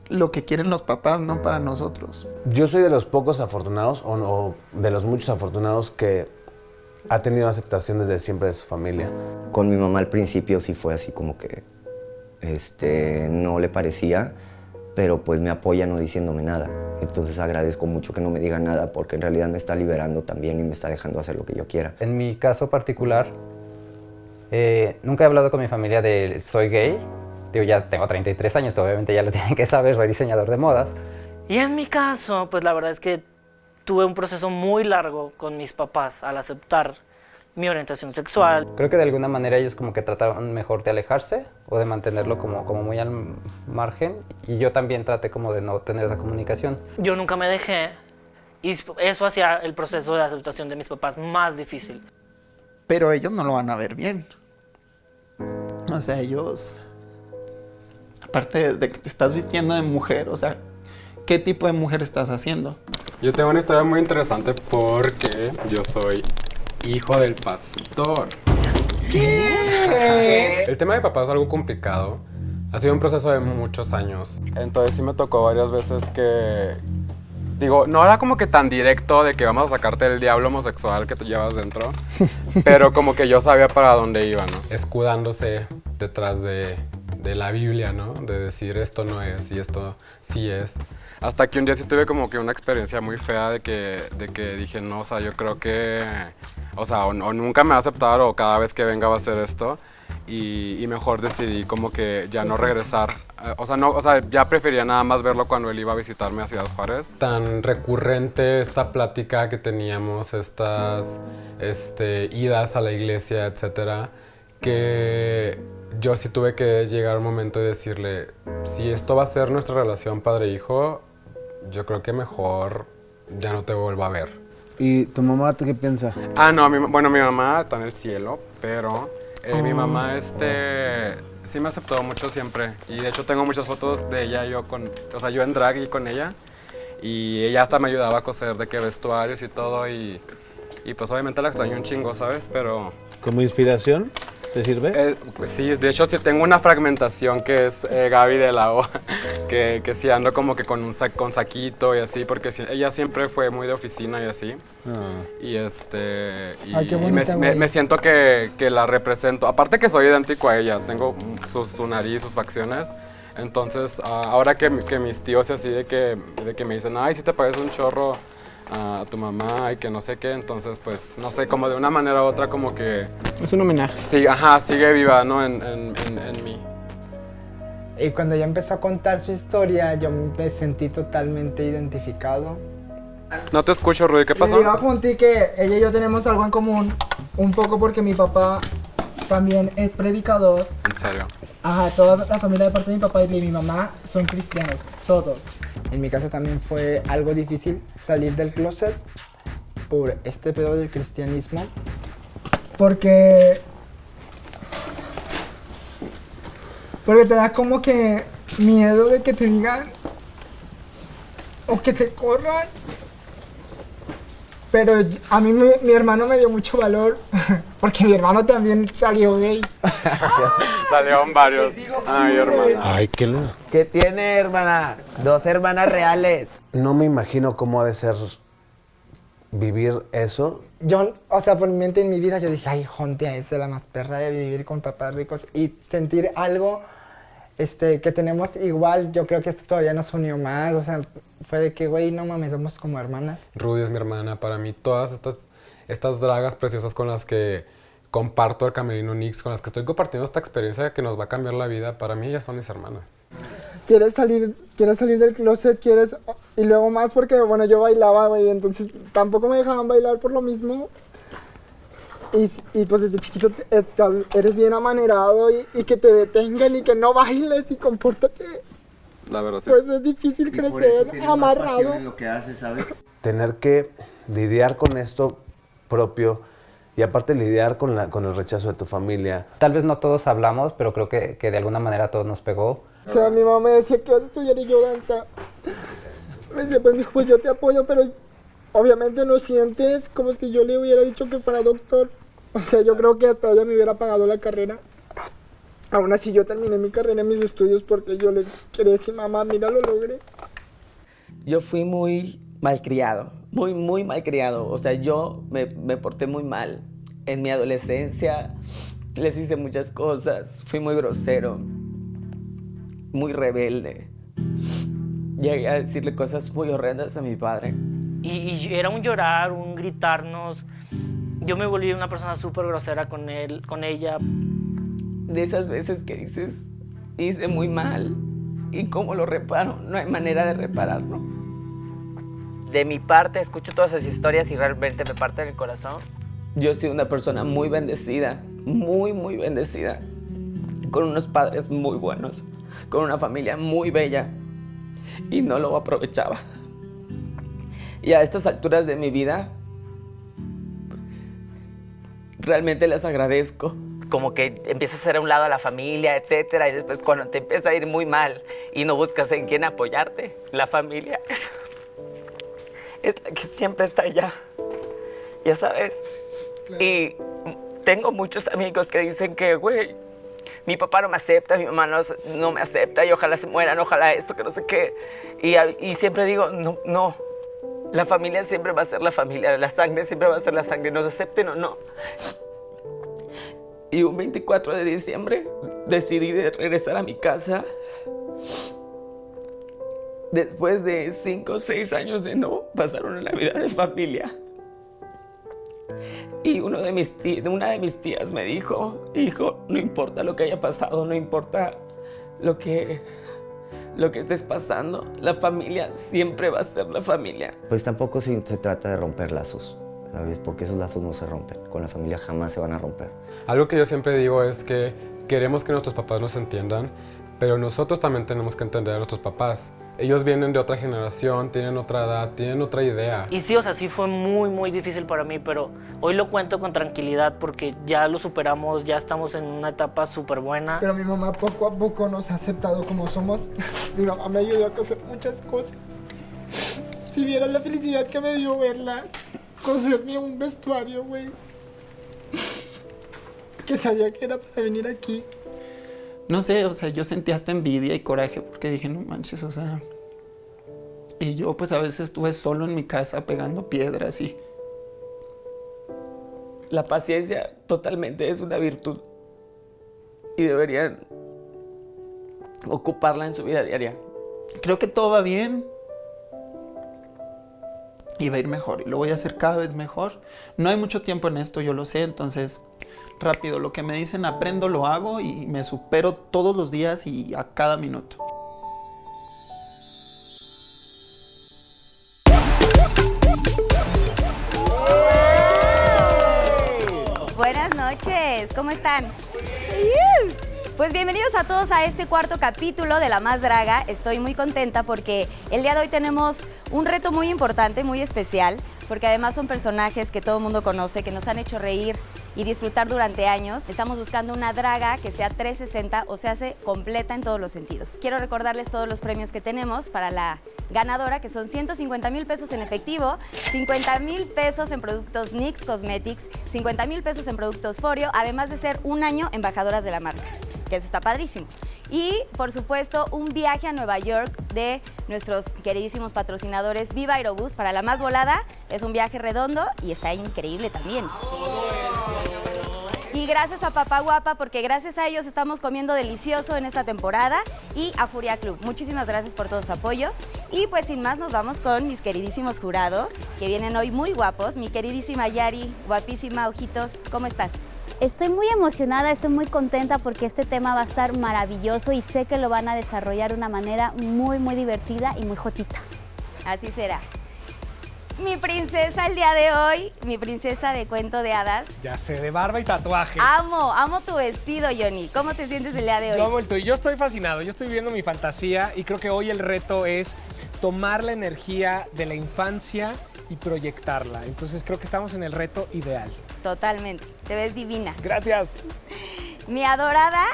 lo que quieren los papás, ¿no? Para nosotros. Yo soy de los pocos afortunados, o de los muchos afortunados que ha tenido aceptación desde siempre de su familia. Con mi mamá al principio sí fue así como que no le parecía, pero pues me apoya no diciéndome nada. Entonces agradezco mucho que no me diga nada porque en realidad me está liberando también y me está dejando hacer lo que yo quiera. En mi caso particular, nunca he hablado con mi familia de soy gay. Digo, ya tengo 33 años, obviamente ya lo tienen que saber, soy diseñador de modas. Y en mi caso, pues la verdad es que tuve un proceso muy largo con mis papás al aceptar mi orientación sexual. Creo que de alguna manera ellos como que trataron mejor de alejarse o de mantenerlo como muy al margen, y yo también traté como de no tener esa comunicación. Yo nunca me dejé y eso hacía el proceso de aceptación de mis papás más difícil. Pero ellos no lo van a ver bien. O sea, ellos, aparte de que te estás vistiendo de mujer, o sea, ¿qué tipo de mujer estás haciendo? Yo tengo una historia muy interesante porque yo soy hijo del pastor. ¿Qué? El tema de papá es algo complicado. Ha sido un proceso de muchos años. Entonces sí me tocó varias veces que... Digo, no era como que tan directo de que vamos a sacarte el diablo homosexual que te llevas dentro, pero como que yo sabía para dónde iba, ¿no? Escudándose detrás de la Biblia, ¿no? De decir esto no es y esto sí es. Hasta que un día sí tuve como que una experiencia muy fea de que dije, no, o sea, yo creo que, o sea, o nunca me va a aceptar o cada vez que venga va a hacer esto. Y mejor decidí como que ya no regresar. O sea, ya prefería nada más verlo cuando él iba a visitarme a Ciudad Juárez. Tan recurrente esta plática que teníamos, estas idas a la iglesia, etcétera, que yo sí tuve que llegar a un momento y decirle, si esto va a ser nuestra relación padre-hijo, yo creo que mejor ya no te vuelvo a ver. ¿Y tu mamá qué piensa? Ah, no, mi mamá está en el cielo, pero mi mamá sí me aceptó mucho siempre. Y de hecho tengo muchas fotos de ella y yo yo en drag y con ella. Y ella hasta me ayudaba a coser de qué vestuarios y todo. Y pues obviamente la extraño un chingo, ¿sabes? Pero... ¿Como inspiración? ¿Te sirve? Pues sí, de hecho sí tengo una fragmentación que es Gaby de la O, que sí ando como que con saquito y así, porque ella siempre fue muy de oficina y así. Y Ay, qué bonita, me siento que la represento. Aparte que soy idéntico a ella, tengo su nariz, sus facciones. Entonces, ahora que mis tíos así de que me dicen, ay, sí te parece un chorro a tu mamá y que no sé qué, entonces pues no sé, como de una manera u otra como que... Es un homenaje. Sí, sigue viva, ¿no? En mí. Y cuando ella empezó a contar su historia, yo me sentí totalmente identificado. No te escucho, Rudy, ¿qué pasó? Le digo a Junti que ella y yo tenemos algo en común, un poco porque mi papá también es predicador. ¿En serio? Ajá, toda la familia de parte de mi papá y de mi mamá son cristianos, todos. En mi casa también fue algo difícil salir del closet por este pedo del cristianismo. Porque te da como que miedo de que te digan o que te corran. Pero a mí mi hermano me dio mucho valor porque mi hermano también salió gay. Salieron varios. Ay, hermana. Ay, ¿Qué tiene, hermana? 2 hermanas reales. No me imagino cómo ha de ser vivir eso. Yo, o sea, por mi mente en mi vida yo dije, ay, Jontia, esa es la más perra de vivir con papás ricos y sentir algo que tenemos igual. Yo creo que esto todavía nos unió más, o sea, fue de que, güey, no mames, somos como hermanas. Rudy es mi hermana. Para mí todas estas dragas preciosas con las que comparto el Camerino Nix, con las que estoy compartiendo esta experiencia que nos va a cambiar la vida, para mí ellas son mis hermanas. quieres salir del closet, y luego más porque, bueno, yo bailaba, güey, entonces tampoco me dejaban bailar por lo mismo. Y pues desde chiquito eres bien amanerado y que te detengan y que no bailes y compórtate. La verdad, sí. Pues es difícil Por eso crecer tienes más amarrado. pasión en lo que haces, ¿sabes? Tener que lidiar con esto propio y aparte lidiar con el rechazo de tu familia. Tal vez no todos hablamos, pero creo que de alguna manera a todos nos pegó. O sea, mi mamá me decía que vas a estudiar y yo danza. Me decía, pues yo te apoyo, pero obviamente no sientes como si yo le hubiera dicho que fuera doctor. O sea, yo creo que hasta ella me hubiera pagado la carrera. Aún así yo terminé mi carrera, mis estudios, porque yo le quería decir, mamá, mira, lo logré. Yo fui muy malcriado, muy malcriado. O sea, yo me porté muy mal. En mi adolescencia les hice muchas cosas. Fui muy grosero, muy rebelde. Llegué a decirle cosas muy horrendas a mi padre. Y era un llorar, un gritarnos. Yo me volví una persona súper grosera con él, con ella. De esas veces que dices, hice muy mal. ¿Y cómo lo reparo? No hay manera de repararlo. De mi parte, escucho todas esas historias y realmente me parten el corazón. Yo soy una persona muy bendecida, muy bendecida. Con unos padres muy buenos, con una familia muy bella. Y no lo aprovechaba. Y a estas alturas de mi vida, realmente les agradezco. Como que empiezas a hacer a un lado a la familia, etcétera, y después cuando te empieza a ir muy mal y no buscas en quién apoyarte, la familia es la que siempre está allá, ya sabes. Claro. Y tengo muchos amigos que dicen que, güey, mi papá no me acepta, mi mamá no me acepta y ojalá se mueran, ojalá esto, que no sé qué. Y siempre digo, no, la familia siempre va a ser la familia, la sangre siempre va a ser la sangre, nos acepten o no. Y un 24 de diciembre decidí de regresar a mi casa después de 5 o 6 años de no pasar una Navidad de familia. Y una de mis tías me dijo, hijo, no importa lo que haya pasado, no importa lo que estés pasando, la familia siempre va a ser la familia. Pues tampoco se trata de romper lazos, ¿sabes? Porque esos lazos no se rompen, con la familia jamás se van a romper. Algo que yo siempre digo es que queremos que nuestros papás nos entiendan, pero nosotros también tenemos que entender a nuestros papás. Ellos vienen de otra generación, tienen otra edad, tienen otra idea. Y sí, o sea, sí fue muy difícil para mí, pero hoy lo cuento con tranquilidad porque ya lo superamos, ya estamos en una etapa súper buena. Pero mi mamá poco a poco nos ha aceptado como somos. Mi mamá me ayudó a coser muchas cosas. Si vieras la felicidad que me dio verla coserme un vestuario, güey. Que sabía que era para venir aquí. No sé, o sea, yo sentí hasta envidia y coraje porque dije, no manches, o sea... Y yo pues a veces estuve solo en mi casa pegando piedras y... La paciencia totalmente es una virtud y deberían ocuparla en su vida diaria. Creo que todo va bien y va a ir mejor y lo voy a hacer cada vez mejor. No hay mucho tiempo en esto, yo lo sé, entonces... Rápido, lo que me dicen aprendo, lo hago y me supero todos los días y a cada minuto. Buenas noches, ¿cómo están? Pues bienvenidos a todos a este cuarto capítulo de La Más Draga. Estoy muy contenta porque el día de hoy tenemos un reto muy importante, muy especial, porque además son personajes que todo el mundo conoce, que nos han hecho reír y disfrutar durante años. Estamos buscando una draga que sea 360 o se hace completa en todos los sentidos. Quiero recordarles todos los premios que tenemos para la ganadora, que son 150,000 pesos en efectivo, 50,000 pesos en productos NYX Cosmetics, 50,000 pesos en productos Foreo, además de ser un año embajadoras de la marca, que eso está padrísimo. Y, por supuesto, un viaje a Nueva York de nuestros queridísimos patrocinadores Viva Aerobús para la más volada. Es un viaje redondo y está increíble también. Y gracias a Papá Guapa, porque gracias a ellos estamos comiendo delicioso en esta temporada, y a Furia Club. Muchísimas gracias por todo su apoyo. Y pues sin más nos vamos con mis queridísimos jurados, que vienen hoy muy guapos. Mi queridísima Yari, guapísima, ojitos, ¿cómo estás? Estoy muy emocionada, estoy muy contenta porque este tema va a estar maravilloso y sé que lo van a desarrollar de una manera muy, muy divertida y muy jotita. Así será. Mi princesa el día de hoy, mi princesa de cuento de hadas. Ya sé, de barba y tatuajes. Amo tu vestido, Johnny. ¿Cómo te sientes el día de hoy? Yo amo el tuyo. Yo estoy fascinado, yo estoy viviendo mi fantasía y creo que hoy el reto es tomar la energía de la infancia y proyectarla. Entonces creo que estamos en el reto ideal. Totalmente, te ves divina. Gracias. Mi adorada,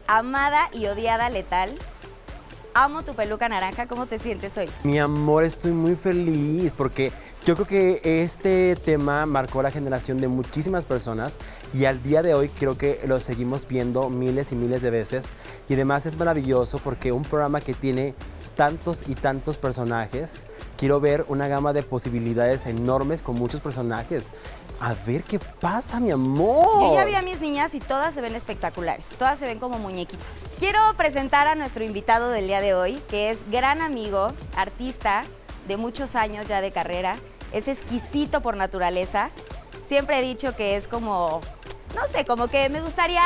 amada y odiada Letal. Amo tu peluca naranja, ¿cómo te sientes hoy? Mi amor, estoy muy feliz porque yo creo que este tema marcó la generación de muchísimas personas y al día de hoy creo que lo seguimos viendo miles y miles de veces y además es maravilloso porque un programa que tiene tantos y tantos personajes, quiero ver una gama de posibilidades enormes con muchos personajes. A ver qué pasa, mi amor. Yo ya vi a mis niñas y todas se ven espectaculares, todas se ven como muñequitas. Quiero presentar a nuestro invitado del día de hoy, que es gran amigo, artista de muchos años ya de carrera, es exquisito por naturaleza. Siempre he dicho que es como, no sé, como que me gustaría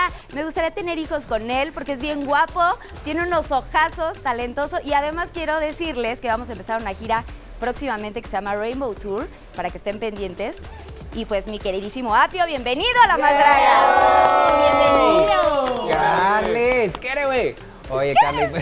tener hijos con él porque es bien guapo, tiene unos ojazos, talentoso y además quiero decirles que vamos a empezar una gira próximamente que se llama Rainbow Tour, para que estén pendientes. Y pues mi queridísimo Apio, bienvenido a La Más Draga. ¡Bienvenido! Carles, ¿qué eres, güey? Oye, Carles,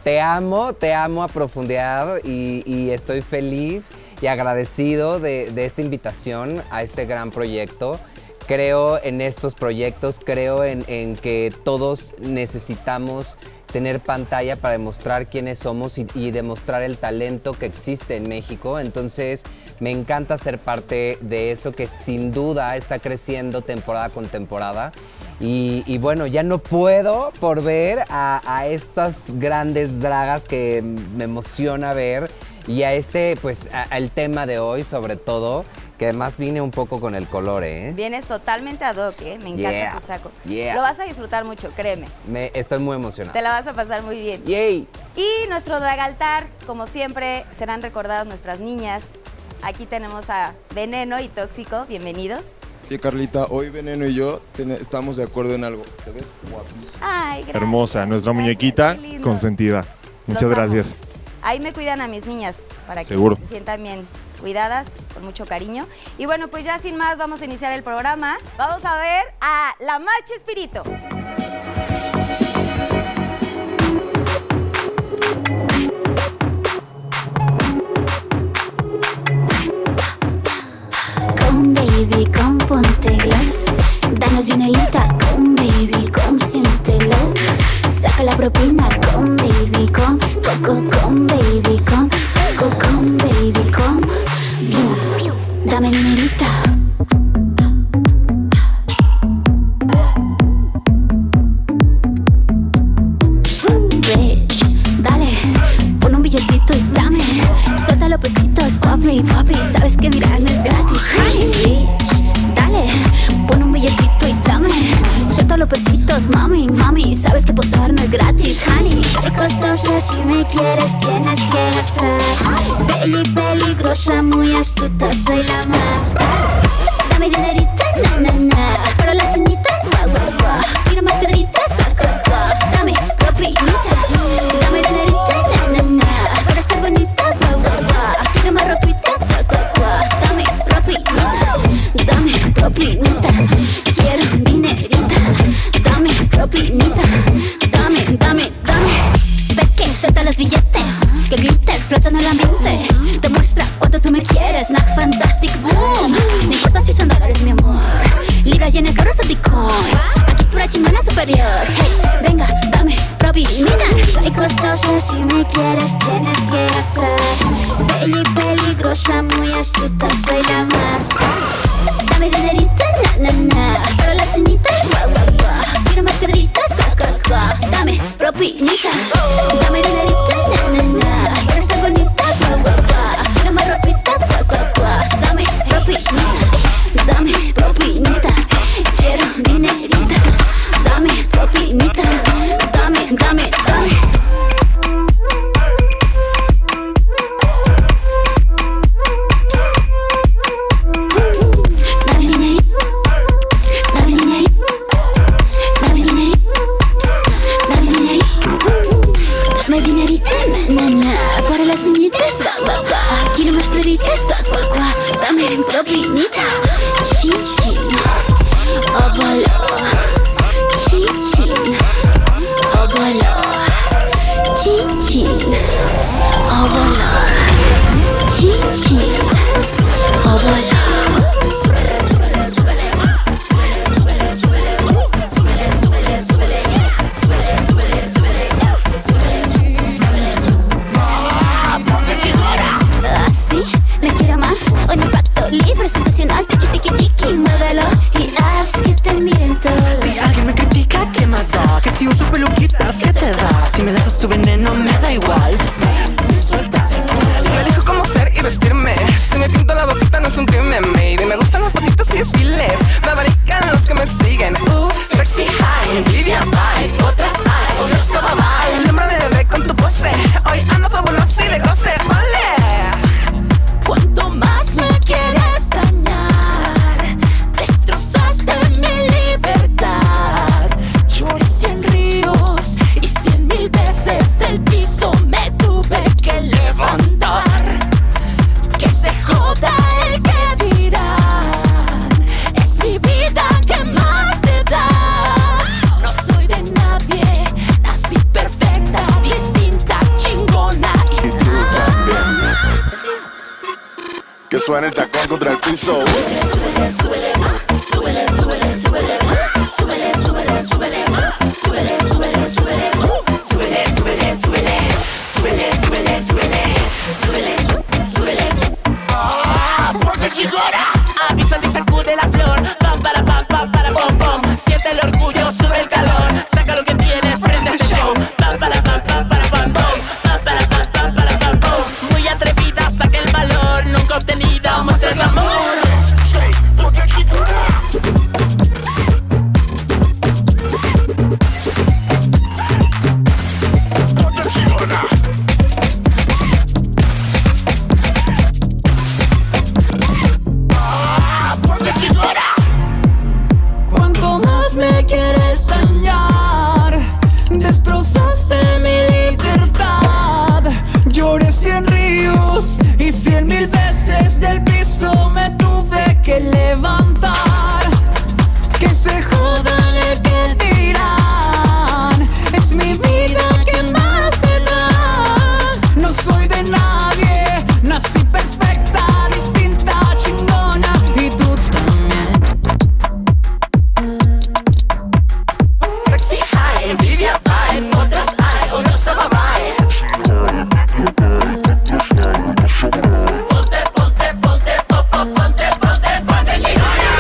te amo a profundidad y estoy feliz y agradecido de esta invitación a este gran proyecto. Creo en estos proyectos, creo en que todos necesitamos tener pantalla para demostrar quiénes somos y demostrar el talento que existe en México. Entonces, me encanta ser parte de esto que sin duda está creciendo temporada con temporada. Y bueno, ya no puedo por ver a estas grandes dragas que me emociona ver y a al tema de hoy sobre todo, que además vine un poco con el color, ¿eh? Vienes totalmente ad hoc, ¿eh? Me encanta tu saco. Yeah. Lo vas a disfrutar mucho, créeme. Estoy muy emocionado. Te la vas a pasar muy bien. Yay. Y nuestro dragaltar, como siempre, serán recordadas nuestras niñas. Aquí tenemos a Veneno y Tóxico. Bienvenidos. Oye, Carlita, hoy Veneno y yo estamos de acuerdo en algo. Te ves guapísima. Ay, gracias. Hermosa, nuestra muñequita qué lindo. consentida. Muchas Los amo. gracias. Ahí me cuidan a mis niñas para que Seguro. se sientan bien cuidadas, con mucho cariño. Y bueno, pues ya sin más vamos a iniciar el programa. Vamos a ver a La Más Chespirito. Come baby, come ponte gloss. Danos dinerita, come baby, come siéntelo. Saca la propina, come baby, come. Come baby, come. Come baby, come. Dame dinerita. Bitch, dale, pon un billetito y dame. Suelta los pesitos, papi, sabes que mirar no es gratis. Bitch, dale, pon un billetito y dame. Suelta los pesitos, mami, sabes que posar no es gratis, honey. Soy costosa, si me quieres tienes que gastar. Peligrosa, muy astuta, soy la más. Dame dinerita, na, pero las uñitas, guau. Tira más piedritas, guau. Dame propinita, dame dinerita, na, para estar bonita, guau. Tira más ropita, guau. Dame propinita, quiero dinerita. Dame propinita, dame. Peque, suelta los billetes, que glitter flota en el ambiente. Demuestra cuánto tú me quieres, snack fantastic boom. No importa si son dólares, mi amor, libras, yenes, euros o bitcoins. Aquí pura chingona superior. Hey, venga, dame propinita. Soy costosa, si me quieres tienes que gastar. Peligrosa, muy astuta, soy la más. Dame dinerita, na, pero las uñitas, guau. Quiero más piedritas, guau. Dame propinita. Dame dinerita, na, para estar bonita, guau. Quiero más ropita, guau. Dame propinita. Quiero dinerita. Dame propinita. Dame. Dame dinerita. Quiero más pruebitas, dame propinita. Chin, chin, óvalo. Chin, chin, óvalo. Chin, chin, óvalo. Chin, chin, óvalo. Así, me quiero más. Un impacto libre, sensacional. Tiki, tiki, tiki, muévelo y haz que te miren todos. Si alguien me critica, ¿qué más da? Que si uso peluquitas, ¿qué te da? Si me lanzas tu veneno, me da igual. Suelta ese pelo. Yo elijo cómo ser y vestirme. Si me pinto la boquita, no es un crimen, maybe. Me gustan las fotitos y desfiles. Me abanican los que me siguen. Sexy high, envidia bye. Otras hay, odioso bye bye. El hombre me bebé con tu pose. Hoy ando fabuloso y de goce, ole. Cuanto más me quieres dañar, destrozaste mi libertad. Lloré 100 ríos y 100,000 veces del piso me tuve que levantar. Que se joda el que dirán, es mi vida que más te da. No soy de nadie, nací perfecta, distinta, chingona y tú también. Que suene el tacón contra el piso. Súbele, súbele, súbele, súbele, súbele, súbele, súbele, súbele, súbele, súbele, súbele, súbele, súbele, súbele, súbele, súbele, súbele, súbele, súbele. ¡Ah, ponte chingona! Avisa y sacude la flor. Pam, para, pom, pom. Siente el orgullo, sube el calor. Saca lo que tienes, prende este show. Pam, para, pam, pom. Pam, para, pam, pom. Muy atrevida, saca el valor. Nunca obtenida, muestra el amor. Ponte chingona. Ponte chingona. Ponte chingona. Cuanto más me quieres dañar, destrozaste mi libertad. Lloré 100 ríos y 100,000 veces del piso me tuve que levantar. Que se jodan el que dirán, es mi vida que más te da. No soy de nadie, nací perfecta, distinta, chingona y tú también. Sexy high, envidia bye, otras hay, odiosa bye bye. Ponte, ponte, ponte, ponte, ponte, ponte chingona.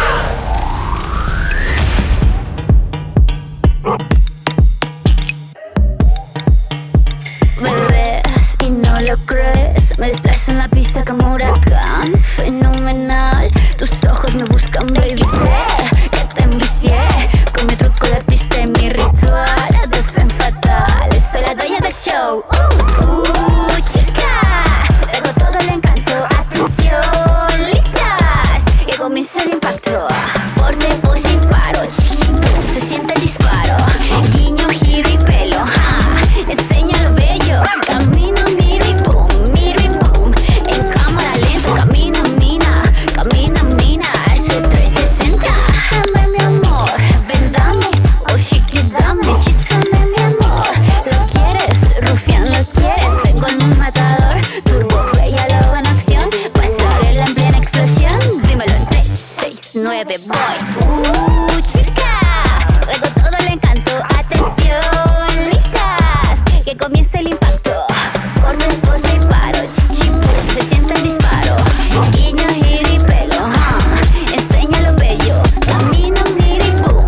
Me ves y no lo crees, me desplazo en la pista como huracán. Fenomenal, tus ojos me buscan, baby. Sé que te envicié con mi truco de artista y mi ritual de femme fatal. Soy la dueña del show. Chica, traigo todo el encanto. Atención, listas, y comienza el impacto. Porte, pose y paro. Se siente el disparo. Guiño, giro y pelo. Enseña lo bello. Camino, miro y boom, en cámara lenta. Camina, mina, ese 360. Dame mi amor, ven dame, oh chiqui dame, hechízame mi amor. Lo quieres, rufián, lo quieres. Vengo en un matador, turbo, bella, luego en acción. Pasarela en plena explosión. Dímelo en 3, 6, 9, voy. Chica, traigo todo el encanto. Atención, listas, que comience el impacto. Corre, pose y paro. Se siente el disparo. Guiño, giro y pelo. Enseña lo bello. Camina, mira y boom,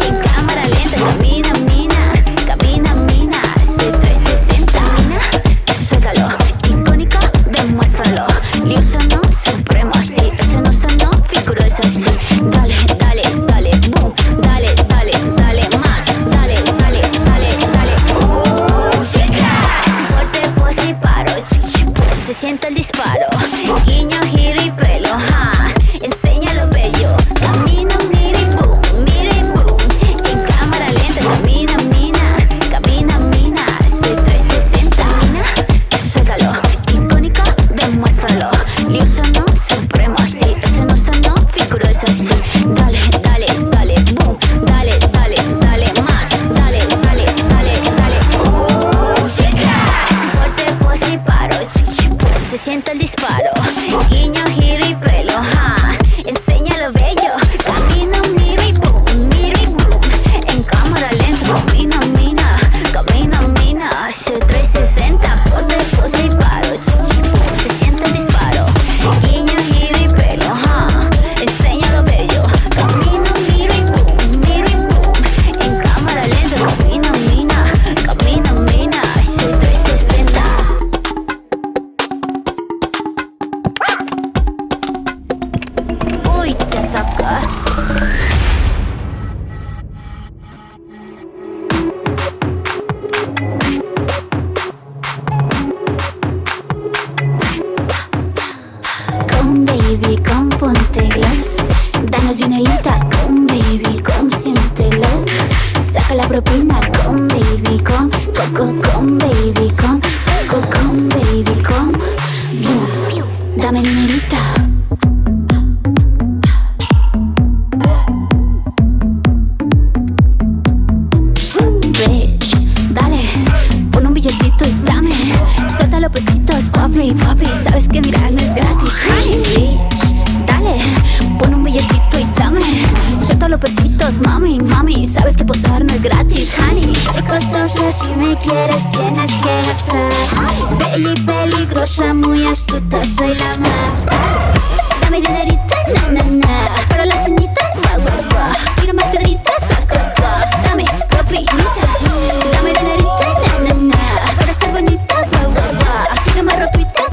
en cámara lenta. Camina, mina, ese 360. Mina, sácalo. Icónica, demuéstralo. Lioso no, supremo, sí. Eso no sonó, figuro es así. Dale, dale, dale, boom. Dale, dale, dale, más. Dale, dale, dale, dale. Chica, fuerte, pose y paro. Se siente el disparo. Guiño, giro y pelo. Enseña lo bello. Camina, mira y boom, en cámara lenta. Camina, mina, ese 360. Mina, sácalo. Icónica, se siente el disparo. Guiño, giro y pelo, enseña lo bello. Camino, miro y boom, en cámara lenta. Camina, mina, hace 360. Pose y paro, se siente el disparo. Guiño, giro y pelo, enseña lo bello. Camino, miro y boom, en cámara lenta. Camina, mina, hace 360. Uy, te atacas. Come baby, come ponte gloss. Danos dinerita, come baby, come siéntelo. Saca la propina, come baby, come. Come baby, come. Come baby, come. Dame dinerita. Bitch, dale, pon un billetito y dame. Suelta los pesitos, papi, sabes que mirar no es gratis. Bitch, dale, pon un billetito y dame. Suelta los pesitos, mami, sabes que posar no es gratis, honey. Soy costosa, si me quieres tienes que gastar. Peligrosa, muy astuta, soy la más. Dame dinerita, na, pero las uñitas, guau. Tira más piedritas, dame propinitas. Dame dinerita, na, para estar bonita, guau. Tira más ropita,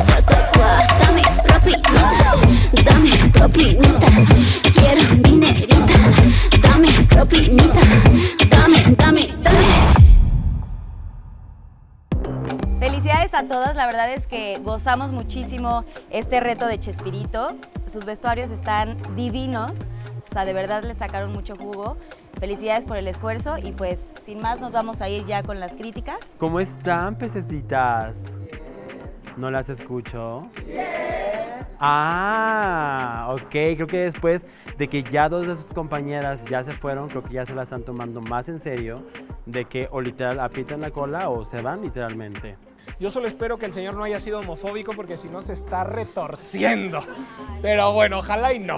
dame propinita. Quiero dinerita, dame propinita. Dame. Felicidades a todos, la verdad es que gozamos muchísimo este reto de Chespirito. Sus vestuarios están divinos, o sea, de verdad le sacaron mucho jugo. Felicidades por el esfuerzo y pues sin más nos vamos a ir ya con las críticas. ¿Cómo están, pececitas? ¿No las escucho? Ok, creo que después de que ya dos de sus compañeras ya se fueron, creo que ya se la están tomando más en serio, de que o literal aprietan la cola o se van literalmente. Yo solo espero que el señor no haya sido homofóbico porque si no se está retorciendo. Pero bueno, ojalá y no.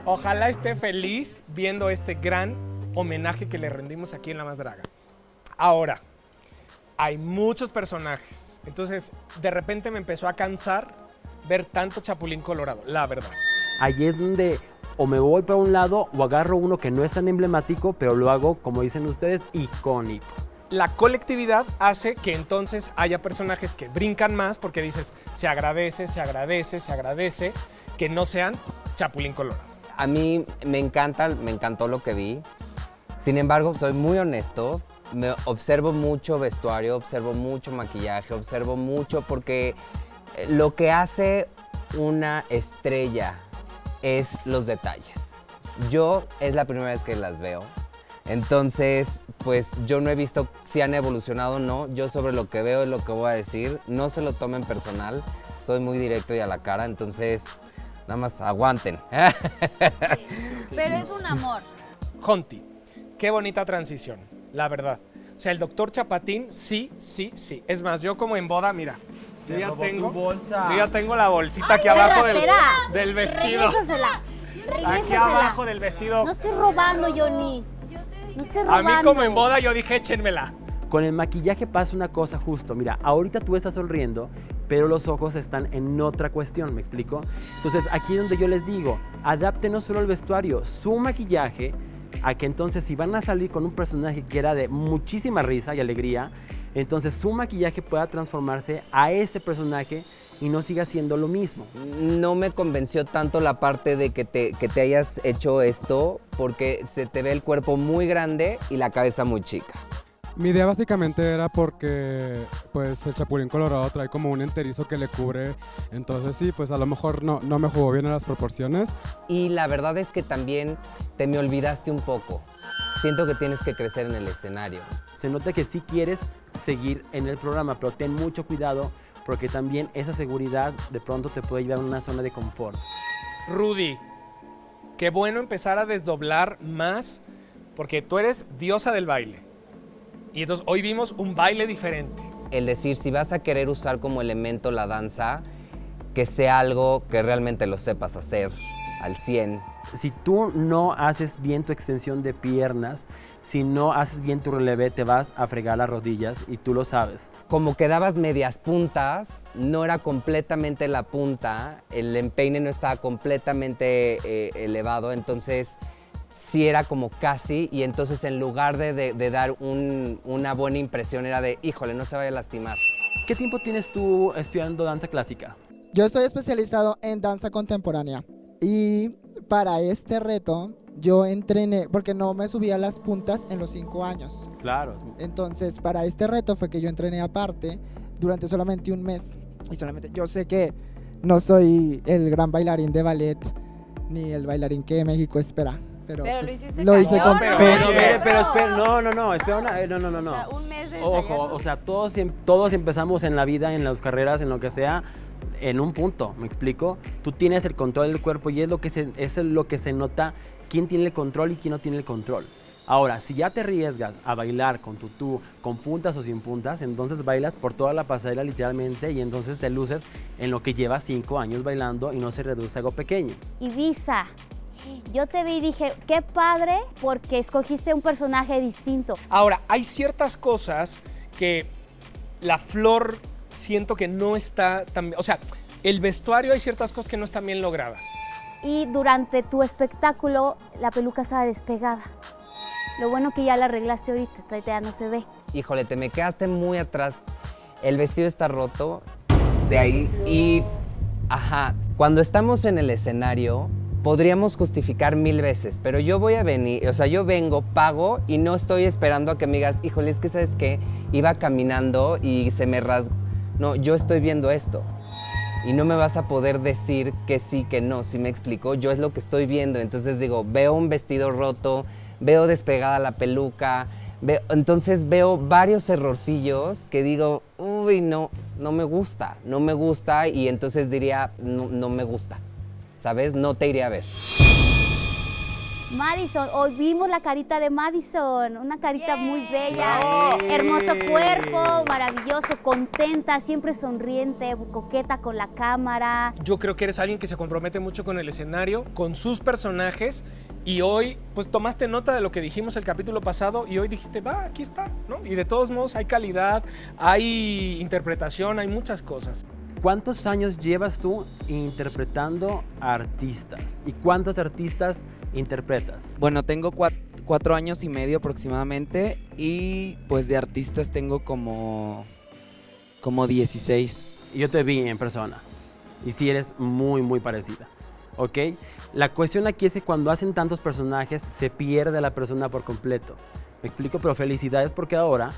Ojalá esté feliz viendo este gran homenaje que le rendimos aquí en La Más Draga. Ahora, hay muchos personajes. Entonces, de repente me empezó a cansar ver tanto Chapulín Colorado, la verdad. Ahí es donde o me voy para un lado o agarro uno que no es tan emblemático, pero lo hago, como dicen ustedes, icónico. La colectividad hace que entonces haya personajes que brincan más porque dices, se agradece que no sean Chapulín Colorado. A mí me encantó lo que vi. Sin embargo, soy muy honesto. Observo mucho vestuario, observo mucho maquillaje, observo mucho porque lo que hace una estrella es los detalles. Yo es la primera vez que las veo. Entonces, pues yo no he visto si han evolucionado o no. Yo sobre lo que veo es lo que voy a decir. No se lo tomen personal. Soy muy directo y a la cara, entonces nada más aguanten. Sí, pero es un amor. Jonti, qué bonita transición, la verdad. O sea, el doctor Chapatín, sí. Es más, yo como en boda, mira. Yo ya tengo la bolsita aquí abajo del vestido. Regrésasela. Aquí abajo del vestido. No estoy robando, Johnny. No estoy robando. A mí como en boda yo dije, échenmela. Con el maquillaje pasa una cosa justo. Mira, ahorita tú estás sonriendo, pero los ojos están en otra cuestión, ¿me explico? Entonces, aquí es donde yo les digo, adapten no solo el vestuario, su maquillaje, a que entonces si van a salir con un personaje que era de muchísima risa y alegría, entonces su maquillaje pueda transformarse a ese personaje y no siga siendo lo mismo. No me convenció tanto la parte de que te hayas hecho esto porque se te ve el cuerpo muy grande y la cabeza muy chica. Mi idea básicamente era porque pues el Chapulín Colorado trae como un enterizo que le cubre, entonces sí, pues a lo mejor no me jugó bien en las proporciones. Y la verdad es que también te me olvidaste un poco. Siento que tienes que crecer en el escenario. Se nota que sí quieres seguir en el programa, pero ten mucho cuidado porque también esa seguridad de pronto te puede llevar a una zona de confort. Rudy, qué bueno empezar a desdoblar más porque tú eres diosa del baile. Y entonces hoy vimos un baile diferente. El decir, si vas a querer usar como elemento la danza, que sea algo que realmente lo sepas hacer al 100. Si tú no haces bien tu extensión de piernas, si no haces bien tu relevé, te vas a fregar las rodillas y tú lo sabes. Como que dabas medias puntas, no era completamente la punta, el empeine no estaba completamente elevado, entonces sí era como casi, y entonces en lugar de dar una buena impresión era de, híjole, no se vaya a lastimar. ¿Qué tiempo tienes tú estudiando danza clásica? Yo estoy especializado en danza contemporánea y para este reto yo entrené, porque no me subía las puntas en los 5 años. Claro. Entonces, para este reto fue que yo entrené aparte durante solamente un mes. Y solamente, yo sé que no soy el gran bailarín de ballet, ni el bailarín que México espera. Pero lo pues, hiciste lo hice cañón, con pero espera, no, espera, no. O sea, un mes de Ojo, ensayando. o sea, todos empezamos en la vida, en las carreras, en lo que sea, en un punto, ¿me explico? Tú tienes el control del cuerpo y es lo que se nota quién tiene el control y quién no tiene el control. Ahora, si ya te arriesgas a bailar con tutú, con puntas o sin puntas, entonces bailas por toda la pasarela literalmente y entonces te luces en lo que llevas 5 años bailando y no se reduce a algo pequeño. Ibiza, yo te vi y dije, qué padre, porque escogiste un personaje distinto. Ahora, hay ciertas cosas que la Flor siento que no está tan bien. O sea, el vestuario hay ciertas cosas que no están bien logradas. Y durante tu espectáculo, la peluca estaba despegada. Lo bueno que ya la arreglaste ahorita, ya no se ve. Híjole, te me quedaste muy atrás. El vestido está roto de ahí y, ajá, cuando estamos en el escenario podríamos justificar 1000 veces, pero yo voy a venir, o sea, yo vengo, pago y no estoy esperando a que me digas, híjole, es que ¿sabes qué? Iba caminando y se me rasgó. No, yo estoy viendo esto y no me vas a poder decir que sí, que no, ¿sí me explico? Yo es lo que estoy viendo, entonces digo, veo un vestido roto, veo despegada la peluca, entonces veo varios errorcillos que digo, uy, no me gusta y entonces diría, no me gusta, ¿sabes? No te iré a ver. Madison, hoy vimos la carita de Madison, una carita muy bella, hermoso cuerpo, maravilloso, contenta, siempre sonriente, coqueta con la cámara. Yo creo que eres alguien que se compromete mucho con el escenario, con sus personajes, y hoy pues tomaste nota de lo que dijimos el capítulo pasado y hoy dijiste, va, aquí está, ¿no? Y de todos modos hay calidad, hay interpretación, hay muchas cosas. ¿Cuántos años llevas tú interpretando a artistas? ¿Y cuántos artistas interpretas? Bueno, tengo 4 años y medio aproximadamente y pues de artistas tengo como 16. Y yo te vi en persona y sí eres muy, muy parecida, ¿ok? La cuestión aquí es que cuando hacen tantos personajes se pierde la persona por completo. ¿Me explico? Pero felicidades porque ahora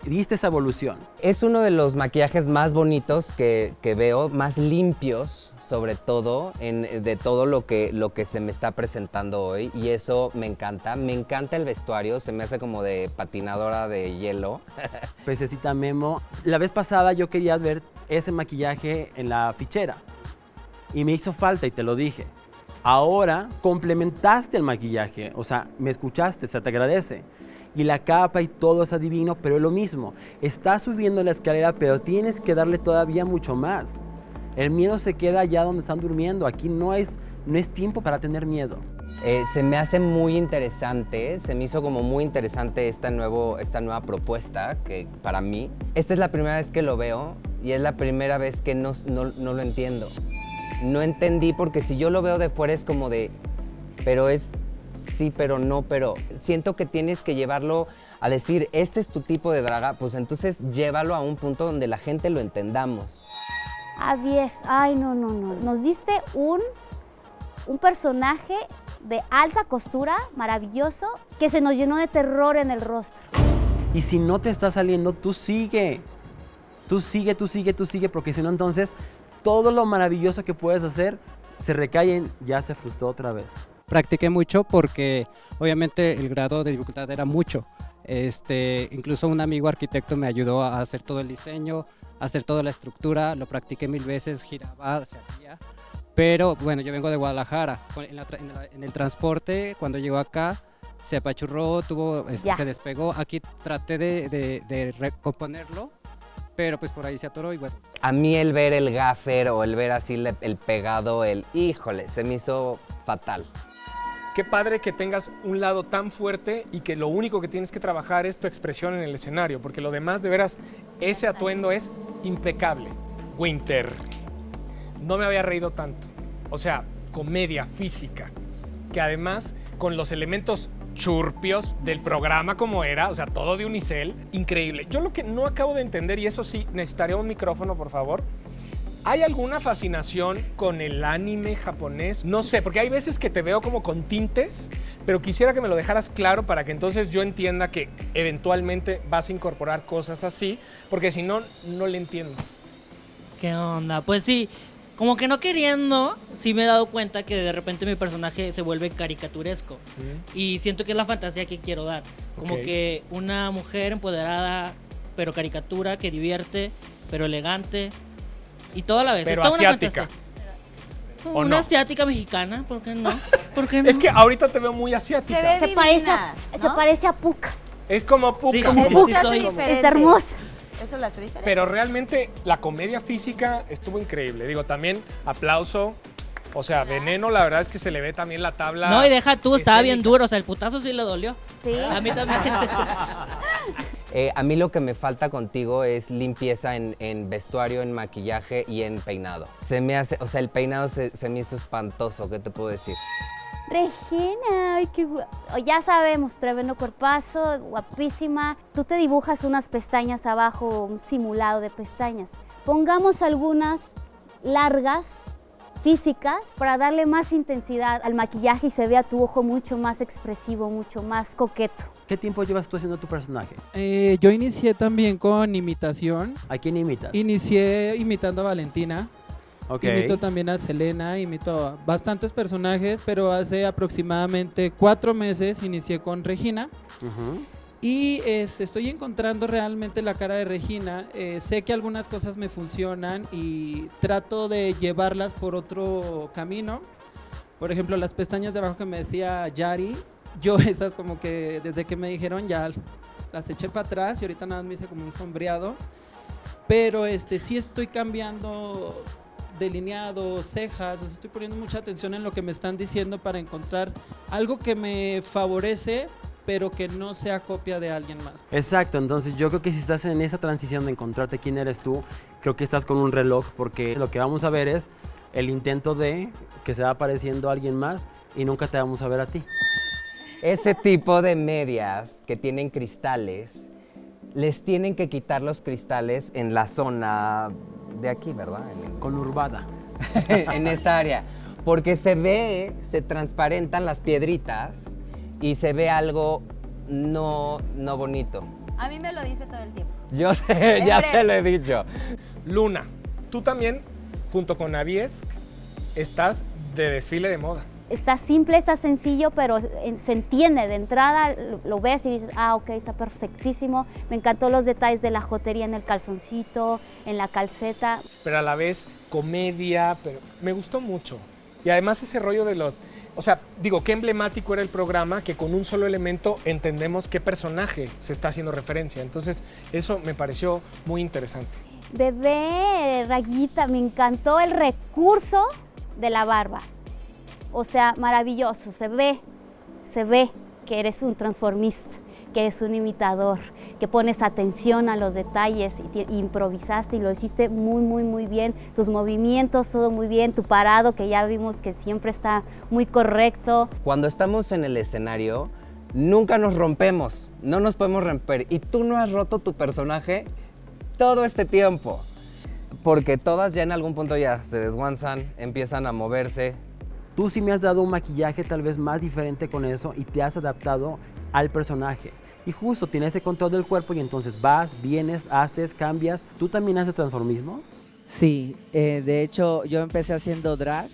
diste esa evolución. Es uno de los maquillajes más bonitos que veo, más limpios, sobre todo, de todo lo que se me está presentando hoy, y eso me encanta. Me encanta el vestuario, se me hace como de patinadora de hielo. Pececita Memo, la vez pasada yo quería ver ese maquillaje en la fichera y me hizo falta y te lo dije. Ahora complementaste el maquillaje, o sea, me escuchaste, se te agradece. Y la capa y todo es adivino, pero es lo mismo. Estás subiendo la escalera, pero tienes que darle todavía mucho más. El miedo se queda allá donde están durmiendo. Aquí no es tiempo para tener miedo. Se me hace muy interesante, se me hizo como muy interesante esta nueva propuesta que para mí. Esta es la primera vez que lo veo y es la primera vez que no lo entiendo. No entendí porque si yo lo veo de fuera es como de, pero es... Sí, pero no, pero siento que tienes que llevarlo a decir, este es tu tipo de draga, pues entonces llévalo a un punto donde la gente lo entendamos. Ay, no. Nos diste un personaje de alta costura, maravilloso, que se nos llenó de terror en el rostro. Y si no te está saliendo, tú sigue. Tú sigue, porque si no, entonces todo lo maravilloso que puedes hacer se recae en ya se frustró otra vez. Practiqué mucho porque obviamente el grado de dificultad era mucho. Incluso un amigo arquitecto me ayudó a hacer todo el diseño, a hacer toda la estructura, lo practiqué 1000 veces, giraba, se hacía. Pero bueno, yo vengo de Guadalajara, en el transporte, cuando llegó acá, se apachurró, se despegó. Aquí traté de recomponerlo pero pues por ahí se atoró y bueno. A mí el ver el gaffer o el ver así el pegado, híjole, se me hizo fatal. Qué padre que tengas un lado tan fuerte y que lo único que tienes que trabajar es tu expresión en el escenario, porque lo demás, de veras, ese atuendo es impecable. Winter, no me había reído tanto. O sea, comedia física, que además con los elementos churpios del programa como era, o sea, todo de unicel, increíble. Yo lo que no acabo de entender, y eso sí, necesitaría un micrófono, por favor. ¿Hay alguna fascinación con el anime japonés? No sé, porque hay veces que te veo como con tintes, pero quisiera que me lo dejaras claro para que entonces yo entienda que eventualmente vas a incorporar cosas así, porque si no, no le entiendo. ¿Qué onda? Pues sí, como que no queriendo, sí me he dado cuenta que de repente mi personaje se vuelve caricaturesco. Y siento que es la fantasía que quiero dar. Como que una mujer empoderada, pero caricatura, que divierte, pero elegante. Y toda la vez. Pero toda asiática. Una no? asiática mexicana, ¿por qué no? ¿Por qué no? Es que ahorita te veo muy asiática. Se ve Se divina, parece a Puka. Es como Puka. Sí, Como sí, Puka. sí soy. Es hermosa. Eso la hace diferente. Pero realmente la comedia física estuvo increíble. Digo, también aplauso. O sea, Veneno, la verdad es que se le ve también la tabla. No, y deja tú, estaba escénica. bien duro. O sea, el putazo sí le dolió. Sí. A mí también. A mí lo que me falta contigo es limpieza en vestuario, en maquillaje y en peinado. Se me hace, o sea, el peinado se me hizo espantoso, ¿qué te puedo decir? Regina, ay, qué ya sabemos, tremendo cuerpazo, guapísima. Tú te dibujas unas pestañas abajo, un simulado de pestañas. Pongamos algunas largas, físicas, para darle más intensidad al maquillaje y se vea tu ojo mucho más expresivo, mucho más coqueto. ¿Qué tiempo llevas tú haciendo tu personaje? Yo inicié también con imitación. ¿A quién imitas? Inicié imitando a Valentina. Ok. Imito también a Selena, imito a bastantes personajes, pero hace aproximadamente 4 meses inicié con Regina. Y estoy encontrando realmente la cara de Regina. Sé que algunas cosas me funcionan y trato de llevarlas por otro camino. Por ejemplo, las pestañas de abajo que me decía Yari, yo esas como que desde que me dijeron ya las eché para atrás y ahorita nada más me hice como un sombreado. Pero sí estoy cambiando delineado, cejas, o sea, estoy poniendo mucha atención en lo que me están diciendo para encontrar algo que me favorece, pero que no sea copia de alguien más. Exacto, entonces yo creo que si estás en esa transición de encontrarte quién eres tú, creo que estás con un reloj, porque lo que vamos a ver es el intento de que se va apareciendo alguien más y nunca te vamos a ver a ti. Ese tipo de medias que tienen cristales, les tienen que quitar los cristales en la zona de aquí, ¿verdad? Conurbada. En esa área. Porque se transparentan las piedritas y se ve algo no bonito. A mí me lo dice todo el tiempo. Yo sé, ya se lo he dicho. Luna, tú también, junto con Aviesk, estás de desfile de moda. Está simple, está sencillo, pero se entiende. De entrada lo ves y dices, ah, ok, está perfectísimo. Me encantó los detalles de la jotería en el calzoncito, en la calceta. Pero a la vez comedia, pero me gustó mucho. Y además ese rollo de los... O sea, digo, qué emblemático era el programa que con un solo elemento entendemos qué personaje se está haciendo referencia. Entonces, eso me pareció muy interesante. Bebé, Rayita, me encantó el recurso de la barba. O sea, maravilloso, se ve que eres un transformista, que eres un imitador, que pones atención a los detalles y improvisaste y lo hiciste muy bien. Tus movimientos, todo muy bien, tu parado que ya vimos que siempre está muy correcto. Cuando estamos en el escenario, nunca nos rompemos, no nos podemos romper. Y tú no has roto tu personaje todo este tiempo, porque todas ya en algún punto ya se desguanzan, empiezan a moverse. Tú sí me has dado un maquillaje tal vez más diferente con eso y te has adaptado al personaje. Y justo tienes ese control del cuerpo y entonces vas, vienes, haces, cambias. ¿Tú también haces transformismo? Sí, de hecho yo empecé haciendo drag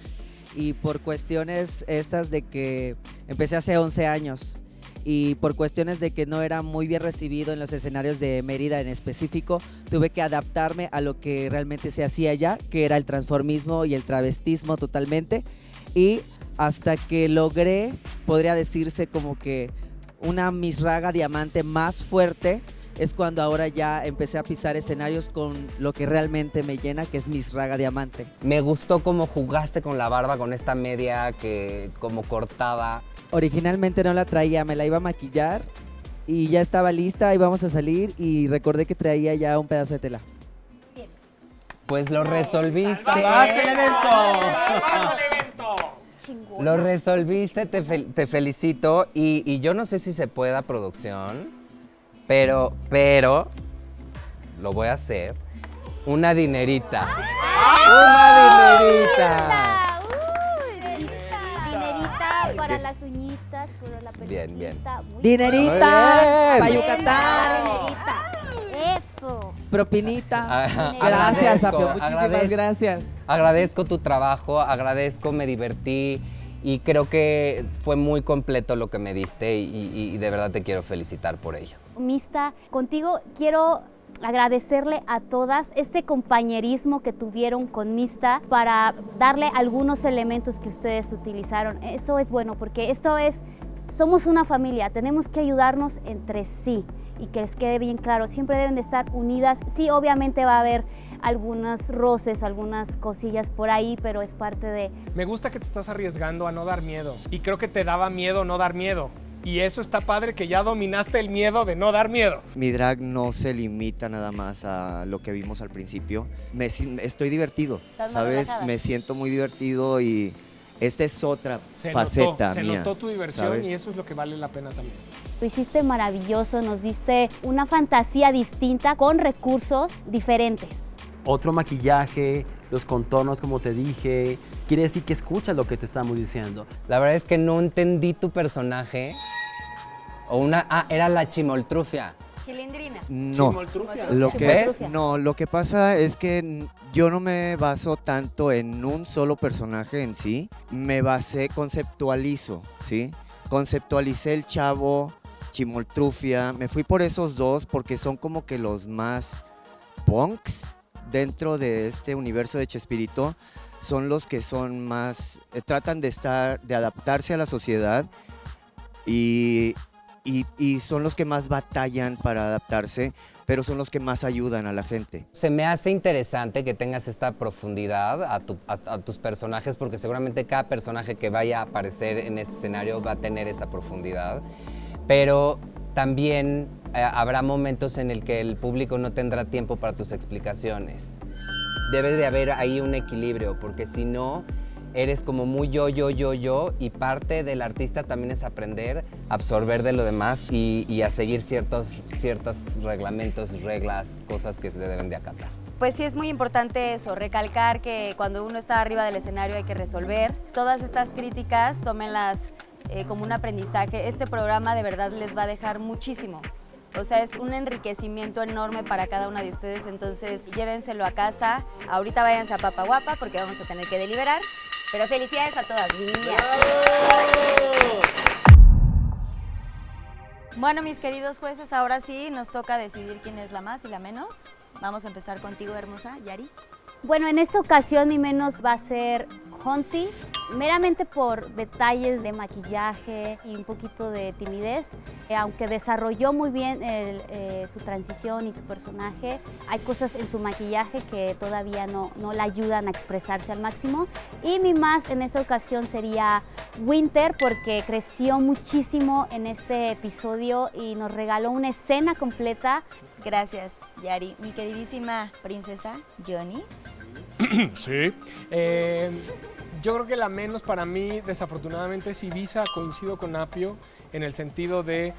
y por cuestiones estas de que empecé hace 11 años y por cuestiones de que no era muy bien recibido en los escenarios de Mérida en específico, tuve que adaptarme a lo que realmente se hacía allá, que era el transformismo y el travestismo totalmente. Y hasta que logré, podría decirse como que una Miss Raga diamante más fuerte, es cuando ahora ya empecé a pisar escenarios con lo que realmente me llena, que es Miss Raga Diamante. Me gustó cómo jugaste con la barba, con esta media que como cortada. Originalmente no la traía, me la iba a maquillar y ya estaba lista, íbamos a salir y recordé que traía ya un pedazo de tela. Pues lo resolviste. ¡Salvaste el evento! Lo resolviste, te felicito. Y yo no sé si se pueda, producción, pero lo voy a hacer. Una dinerita. ¡Una dinerita! Dinerita para las uñitas, para la peluquita. Bien. ¡Dineritas! ¡Para Yucatán! Dinerita. Eso. Propinita. Agradezco, Gracias, Apio. Muchísimas agradezco. gracias. Agradezco tu trabajo, me divertí y creo que fue muy completo lo que me diste y de verdad te quiero felicitar por ello. Mista, contigo quiero agradecerle a todas este compañerismo que tuvieron con Mista para darle algunos elementos que ustedes utilizaron. Eso es bueno porque somos una familia, tenemos que ayudarnos entre sí y que les quede bien claro, siempre deben de estar unidas. Sí, obviamente va a haber algunos roces, algunas cosillas por ahí, pero es parte de... Me gusta que te estás arriesgando a no dar miedo y creo que te daba miedo no dar miedo. Y eso está padre, que ya dominaste el miedo de no dar miedo. Mi drag no se limita nada más a lo que vimos al principio. Estoy divertido, ¿Estás más ¿sabes? relajada? Me siento muy divertido y esta es otra faceta Se mía. notó tu diversión, ¿sabes? y eso es lo que vale la pena también. Lo hiciste maravilloso, nos diste una fantasía distinta con recursos diferentes. Otro maquillaje, los contornos como te dije, quiere decir que escuchas lo que te estamos diciendo. La verdad es que no entendí tu personaje. Era la chimoltrufia. Chilindrina. No, lo que pasa es que yo no me baso tanto en un solo personaje en sí, conceptualizo, ¿sí? Conceptualicé el Chavo, Chimoltrufia, me fui por esos dos porque son como que los más punks dentro de este universo de Chespirito, son los que son más, tratan de adaptarse a la sociedad y son los que más batallan para adaptarse, pero son los que más ayudan a la gente. Se me hace interesante que tengas esta profundidad a tus personajes, porque seguramente cada personaje que vaya a aparecer en este escenario va a tener esa profundidad, pero también habrá momentos en el que el público no tendrá tiempo para tus explicaciones. Debe de haber ahí un equilibrio, porque si no, eres como muy yo, y parte del artista también es aprender a absorber de lo demás y a seguir ciertos reglamentos, reglas, cosas que se deben de acatar. Pues sí, es muy importante eso, recalcar que cuando uno está arriba del escenario hay que resolver. Todas estas críticas, tómenlas como un aprendizaje. Este programa de verdad les va a dejar muchísimo. O sea, es un enriquecimiento enorme para cada una de ustedes, entonces llévenselo a casa. Ahorita váyanse a Papaguapa porque vamos a tener que deliberar. Pero felicidades a todas, mi niña. Bueno, mis queridos jueces, ahora sí nos toca decidir quién es la más y la menos. Vamos a empezar contigo, hermosa, Yari. Bueno, en esta ocasión ni menos va a ser Honti, meramente por detalles de maquillaje y un poquito de timidez. Aunque desarrolló muy bien su transición y su personaje, hay cosas en su maquillaje que todavía no la ayudan a expresarse al máximo. Y mi más en esta ocasión sería Winter, porque creció muchísimo en este episodio y nos regaló una escena completa. Gracias, Yari. Mi queridísima princesa, Johnny. Sí. Yo creo que la menos para mí, desafortunadamente, es Ibiza. Coincido con Apio en el sentido de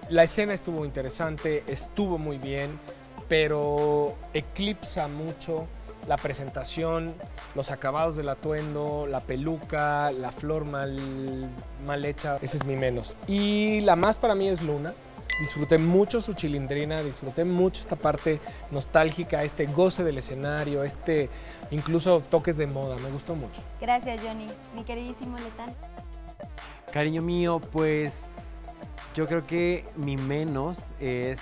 la escena estuvo interesante, estuvo muy bien, pero eclipsa mucho la presentación, los acabados del atuendo, la peluca, la flor mal hecha. Ese es mi menos. Y la más para mí es Luna. Disfruté mucho su chilindrina, disfruté mucho esta parte nostálgica, este goce del escenario, incluso toques de moda, me gustó mucho. Gracias, Johnny. Mi queridísimo Letal. Cariño mío, pues yo creo que mi menos es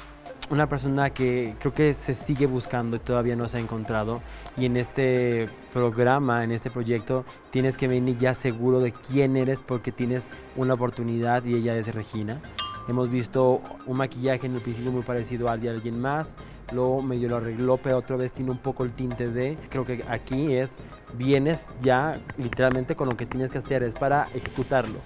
una persona que creo que se sigue buscando y todavía no se ha encontrado. Y en este programa, en este proyecto, tienes que venir ya seguro de quién eres porque tienes una oportunidad y ella es Regina. Hemos visto un maquillaje en el principio muy parecido al de alguien más, luego medio lo arregló, pero otra vez tiene un poco el tinte de... Creo que aquí vienes ya literalmente con lo que tienes que hacer, es para ejecutarlo.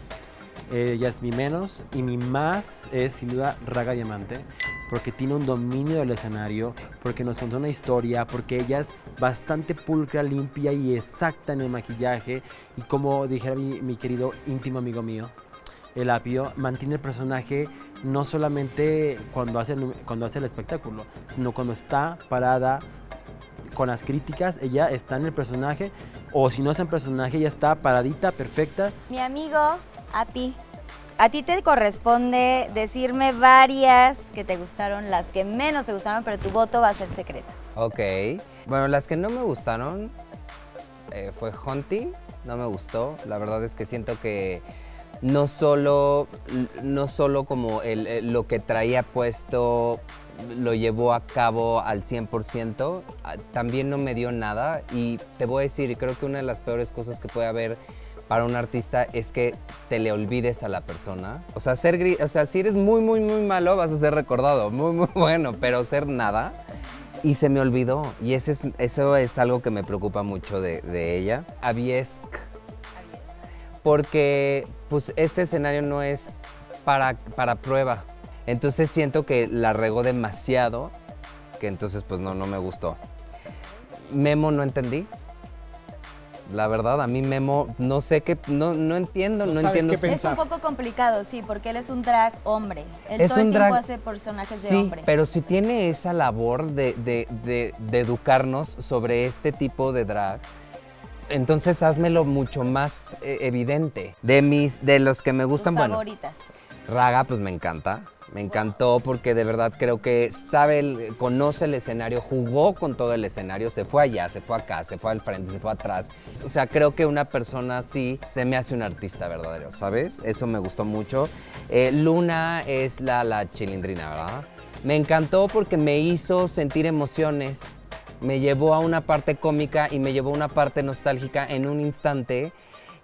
Ella es mi menos y mi más es sin duda Raga Diamante, porque tiene un dominio del escenario, porque nos contó una historia, porque ella es bastante pulcra, limpia y exacta en el maquillaje, y como dijera mi querido íntimo amigo mío, el Apio, mantiene el personaje no solamente cuando hace el espectáculo, sino cuando está parada con las críticas, ella está en el personaje, o si no es en personaje, ella está paradita, perfecta. Mi amigo Api, a ti te corresponde decirme varias que te gustaron, las que menos te gustaron, pero tu voto va a ser secreto. Ok. Bueno, las que no me gustaron fue Hunty, no me gustó. La verdad es que siento que no solo como lo que traía puesto lo llevó a cabo al 100%, también no me dio nada. Y te voy a decir, y creo que una de las peores cosas que puede haber para un artista es que te le olvides a la persona. O sea, si eres muy, muy, muy malo, vas a ser recordado, muy, muy bueno, pero ser nada. Y se me olvidó. Y eso es algo que me preocupa mucho de ella. Aviesk. Porque pues este escenario no es para prueba. Entonces siento que la regó demasiado, que entonces pues no me gustó. Memo no entendí. La verdad, a mí Memo, no sé qué, no entiendo, no entiendo. Es un poco complicado, sí, porque él es un drag hombre. Él Es todo el un tiempo drag- hace personajes Sí, de hombre. pero si tiene esa labor de educarnos sobre este tipo de drag, entonces házmelo mucho más evidente. De los que me gustan, Tus bueno, favoritas. Raga, pues me encanta. Me encantó porque de verdad creo que conoce el escenario, jugó con todo el escenario, se fue allá, se fue acá, se fue al frente, se fue atrás. O sea, creo que una persona así se me hace un artista verdadero, ¿sabes? Eso me gustó mucho. Luna es la chilindrina, ¿verdad? Me encantó porque me hizo sentir emociones, me llevó a una parte cómica y me llevó a una parte nostálgica en un instante.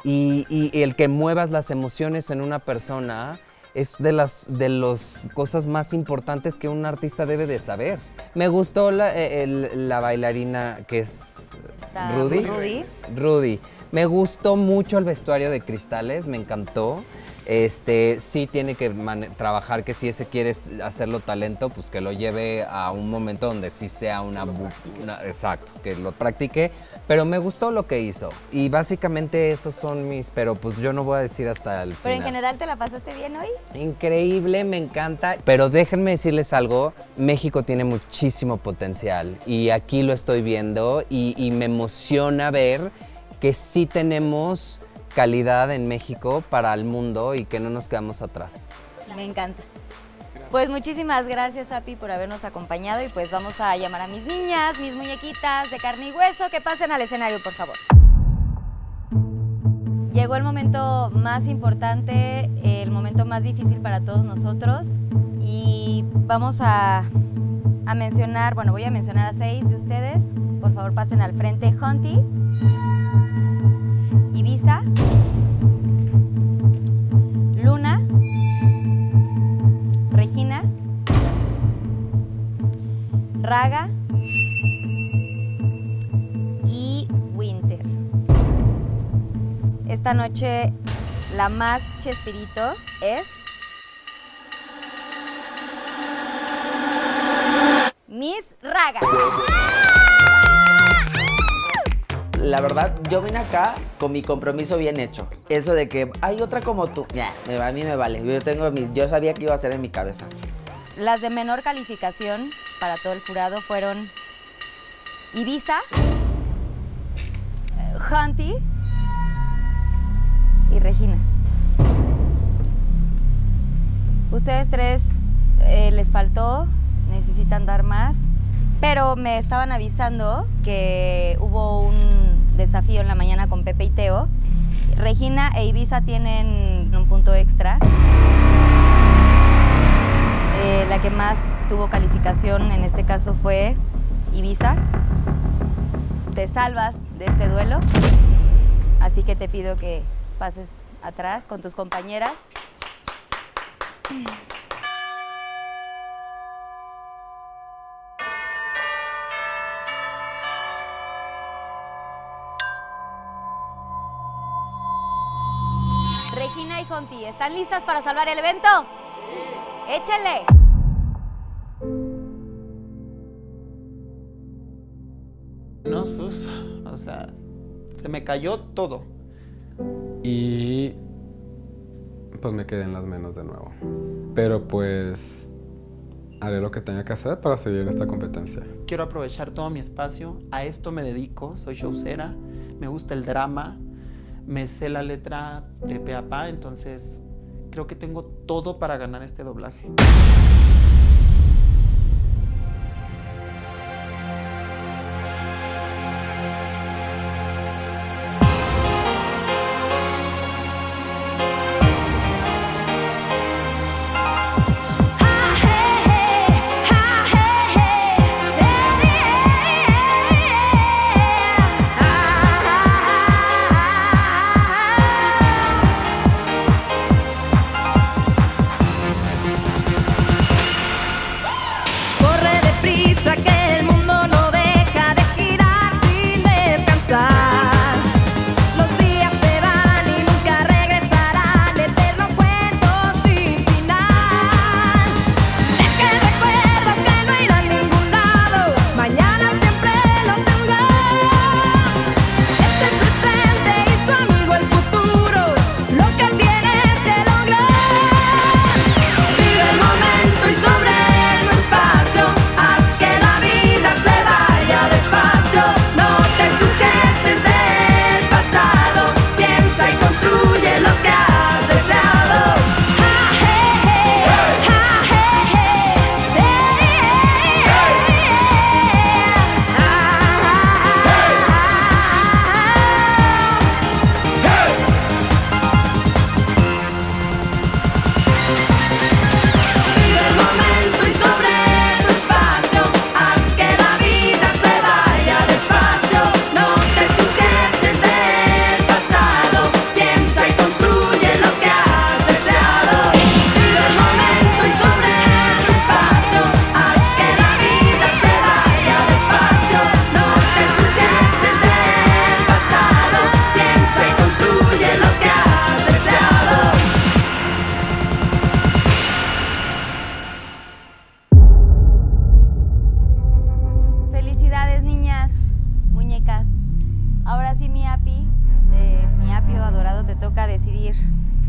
Y el que muevas las emociones en una persona es de las cosas más importantes que un artista debe de saber. Me gustó la bailarina que es Rudy. Rudy. Me gustó mucho el vestuario de cristales, me encantó. Sí tiene que trabajar, que si ese quiere hacerlo talento, pues que lo lleve a un momento donde sí sea exacto, que lo practique. Pero me gustó lo que hizo. Y básicamente esos son pero pues yo no voy a decir hasta el final. Pero en general, ¿te la pasaste bien hoy? Increíble, me encanta. Pero déjenme decirles algo, México tiene muchísimo potencial y aquí lo estoy viendo y me emociona ver que sí tenemos calidad en México para el mundo y que no nos quedamos atrás. Me encanta. Pues muchísimas gracias, Api, por habernos acompañado y pues vamos a llamar a mis niñas, mis muñequitas de carne y hueso, que pasen al escenario, por favor. Llegó el momento más importante, el momento más difícil para todos nosotros y vamos a mencionar, bueno, voy a mencionar a 6 de ustedes. Por favor, pasen al frente. Hunty, Ibiza, Luna, Regina, Raga y Winter. Esta noche la más Chespirito es Miss Raga. La verdad, yo vine acá con mi compromiso bien hecho. Eso de que hay otra como tú, a mí me vale. Yo sabía que iba a ser en mi cabeza. Las de menor calificación para todo el jurado fueron Ibiza, Hunty y Regina. Ustedes tres les faltó, necesitan dar más, pero me estaban avisando que hubo un desafío en la mañana con Pepe y Teo. Regina e Ibiza tienen un punto extra. La que más tuvo calificación en este caso fue Ibiza. Te salvas de este duelo, así que te pido que pases atrás con tus compañeras. Bruna y Jonti, ¿están listas para salvar el evento? ¡Sí! ¡Échenle! No, o sea, se me cayó todo. Y pues me quedé en las menos de nuevo. Pero pues haré lo que tenga que hacer para seguir en esta competencia. Quiero aprovechar todo mi espacio, a esto me dedico, soy showcera, me gusta el drama, me sé la letra de pe a pa, entonces creo que tengo todo para ganar este doblaje.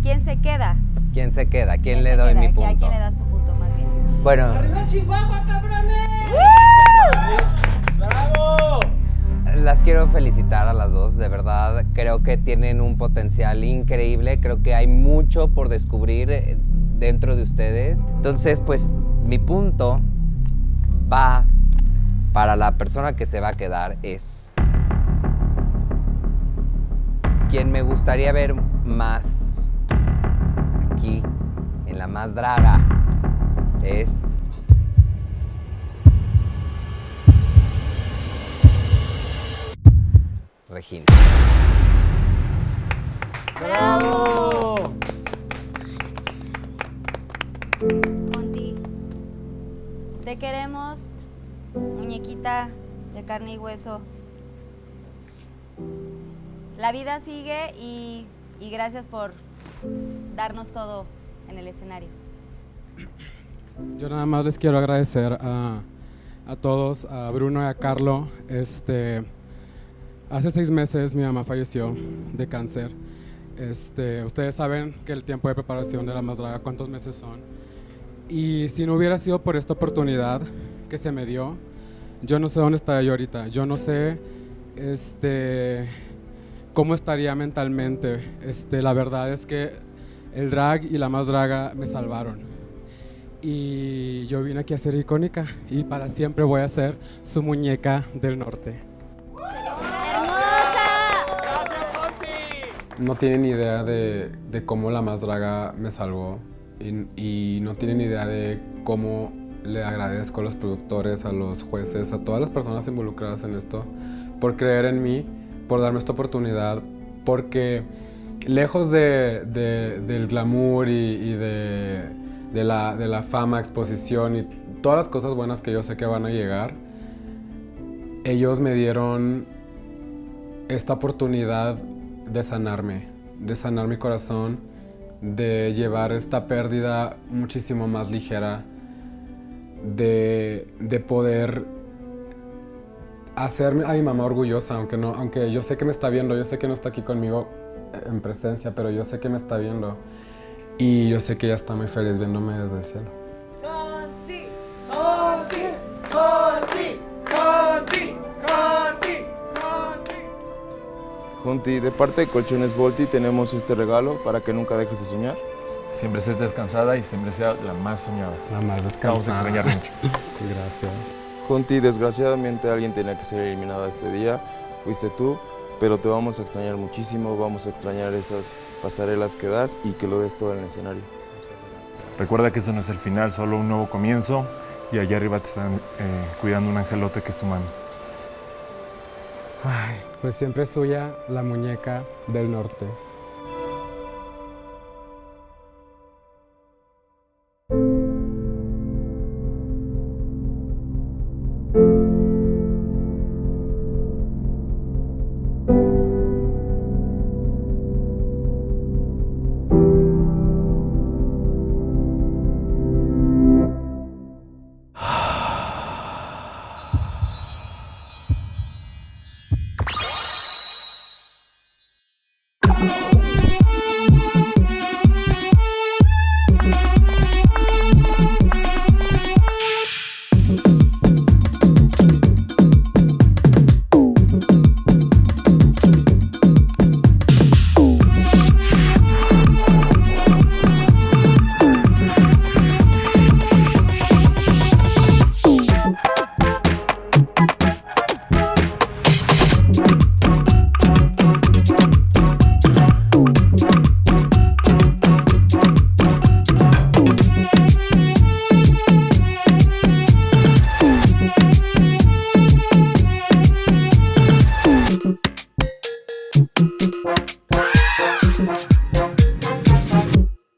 ¿Quién se queda? ¿Quién se queda? ¿Quién le doy mi punto? ¿A quién le das tu punto más bien? Bueno. ¡Arriba Chihuahua, cabrones! ¡Bravo! Las quiero felicitar a las dos, de verdad. Creo que tienen un potencial increíble. Creo que hay mucho por descubrir dentro de ustedes. Entonces, pues, mi punto va para la persona que se va a quedar es... Quien me gustaría ver más aquí, en La Más Draga, es... Regina. ¡Bravo! Conti, te queremos, muñequita de carne y hueso. La vida sigue y gracias por darnos todo en el escenario. Yo nada más les quiero agradecer a todos, a Bruno y a Carlo. Hace 6 meses mi mamá falleció de cáncer. Ustedes saben que el tiempo de preparación de La Más Draga, ¿cuántos meses son? Y si no hubiera sido por esta oportunidad que se me dio, yo no sé dónde estaría yo ahorita. Yo no sé cómo estaría mentalmente. La verdad es que el drag y La Más Draga me salvaron. Y yo vine aquí a ser icónica y para siempre voy a ser su muñeca del norte. No tienen idea de cómo La Más Draga me salvó y no tienen idea de cómo le agradezco a los productores, a los jueces, a todas las personas involucradas en esto por creer en mí, por darme esta oportunidad, porque lejos del glamour y de la fama, exposición y todas las cosas buenas que yo sé que van a llegar, ellos me dieron esta oportunidad de sanar mi corazón, de llevar esta pérdida muchísimo más ligera, de poder hacer a mi mamá orgullosa, aunque yo sé que me está viendo, yo sé que no está aquí conmigo en presencia, pero yo sé que me está viendo y yo sé que ella está muy feliz viéndome desde el cielo. Conti, Conti, Conti, Conti, Conti, Conti. Junti, de parte de Colchones Volti tenemos este regalo para que nunca dejes de soñar. Siempre estés descansada y siempre sea la más soñada. La más descansada. Vamos a extrañar mucho. Gracias. Junti, desgraciadamente alguien tenía que ser eliminada este día. Fuiste tú, pero te vamos a extrañar muchísimo. Vamos a extrañar esas pasarelas que das y que lo des todo en el escenario. Recuerda que eso no es el final, solo un nuevo comienzo. Y allá arriba te están cuidando un angelote que es tu mami. Ay, pues siempre es suya la muñeca del norte.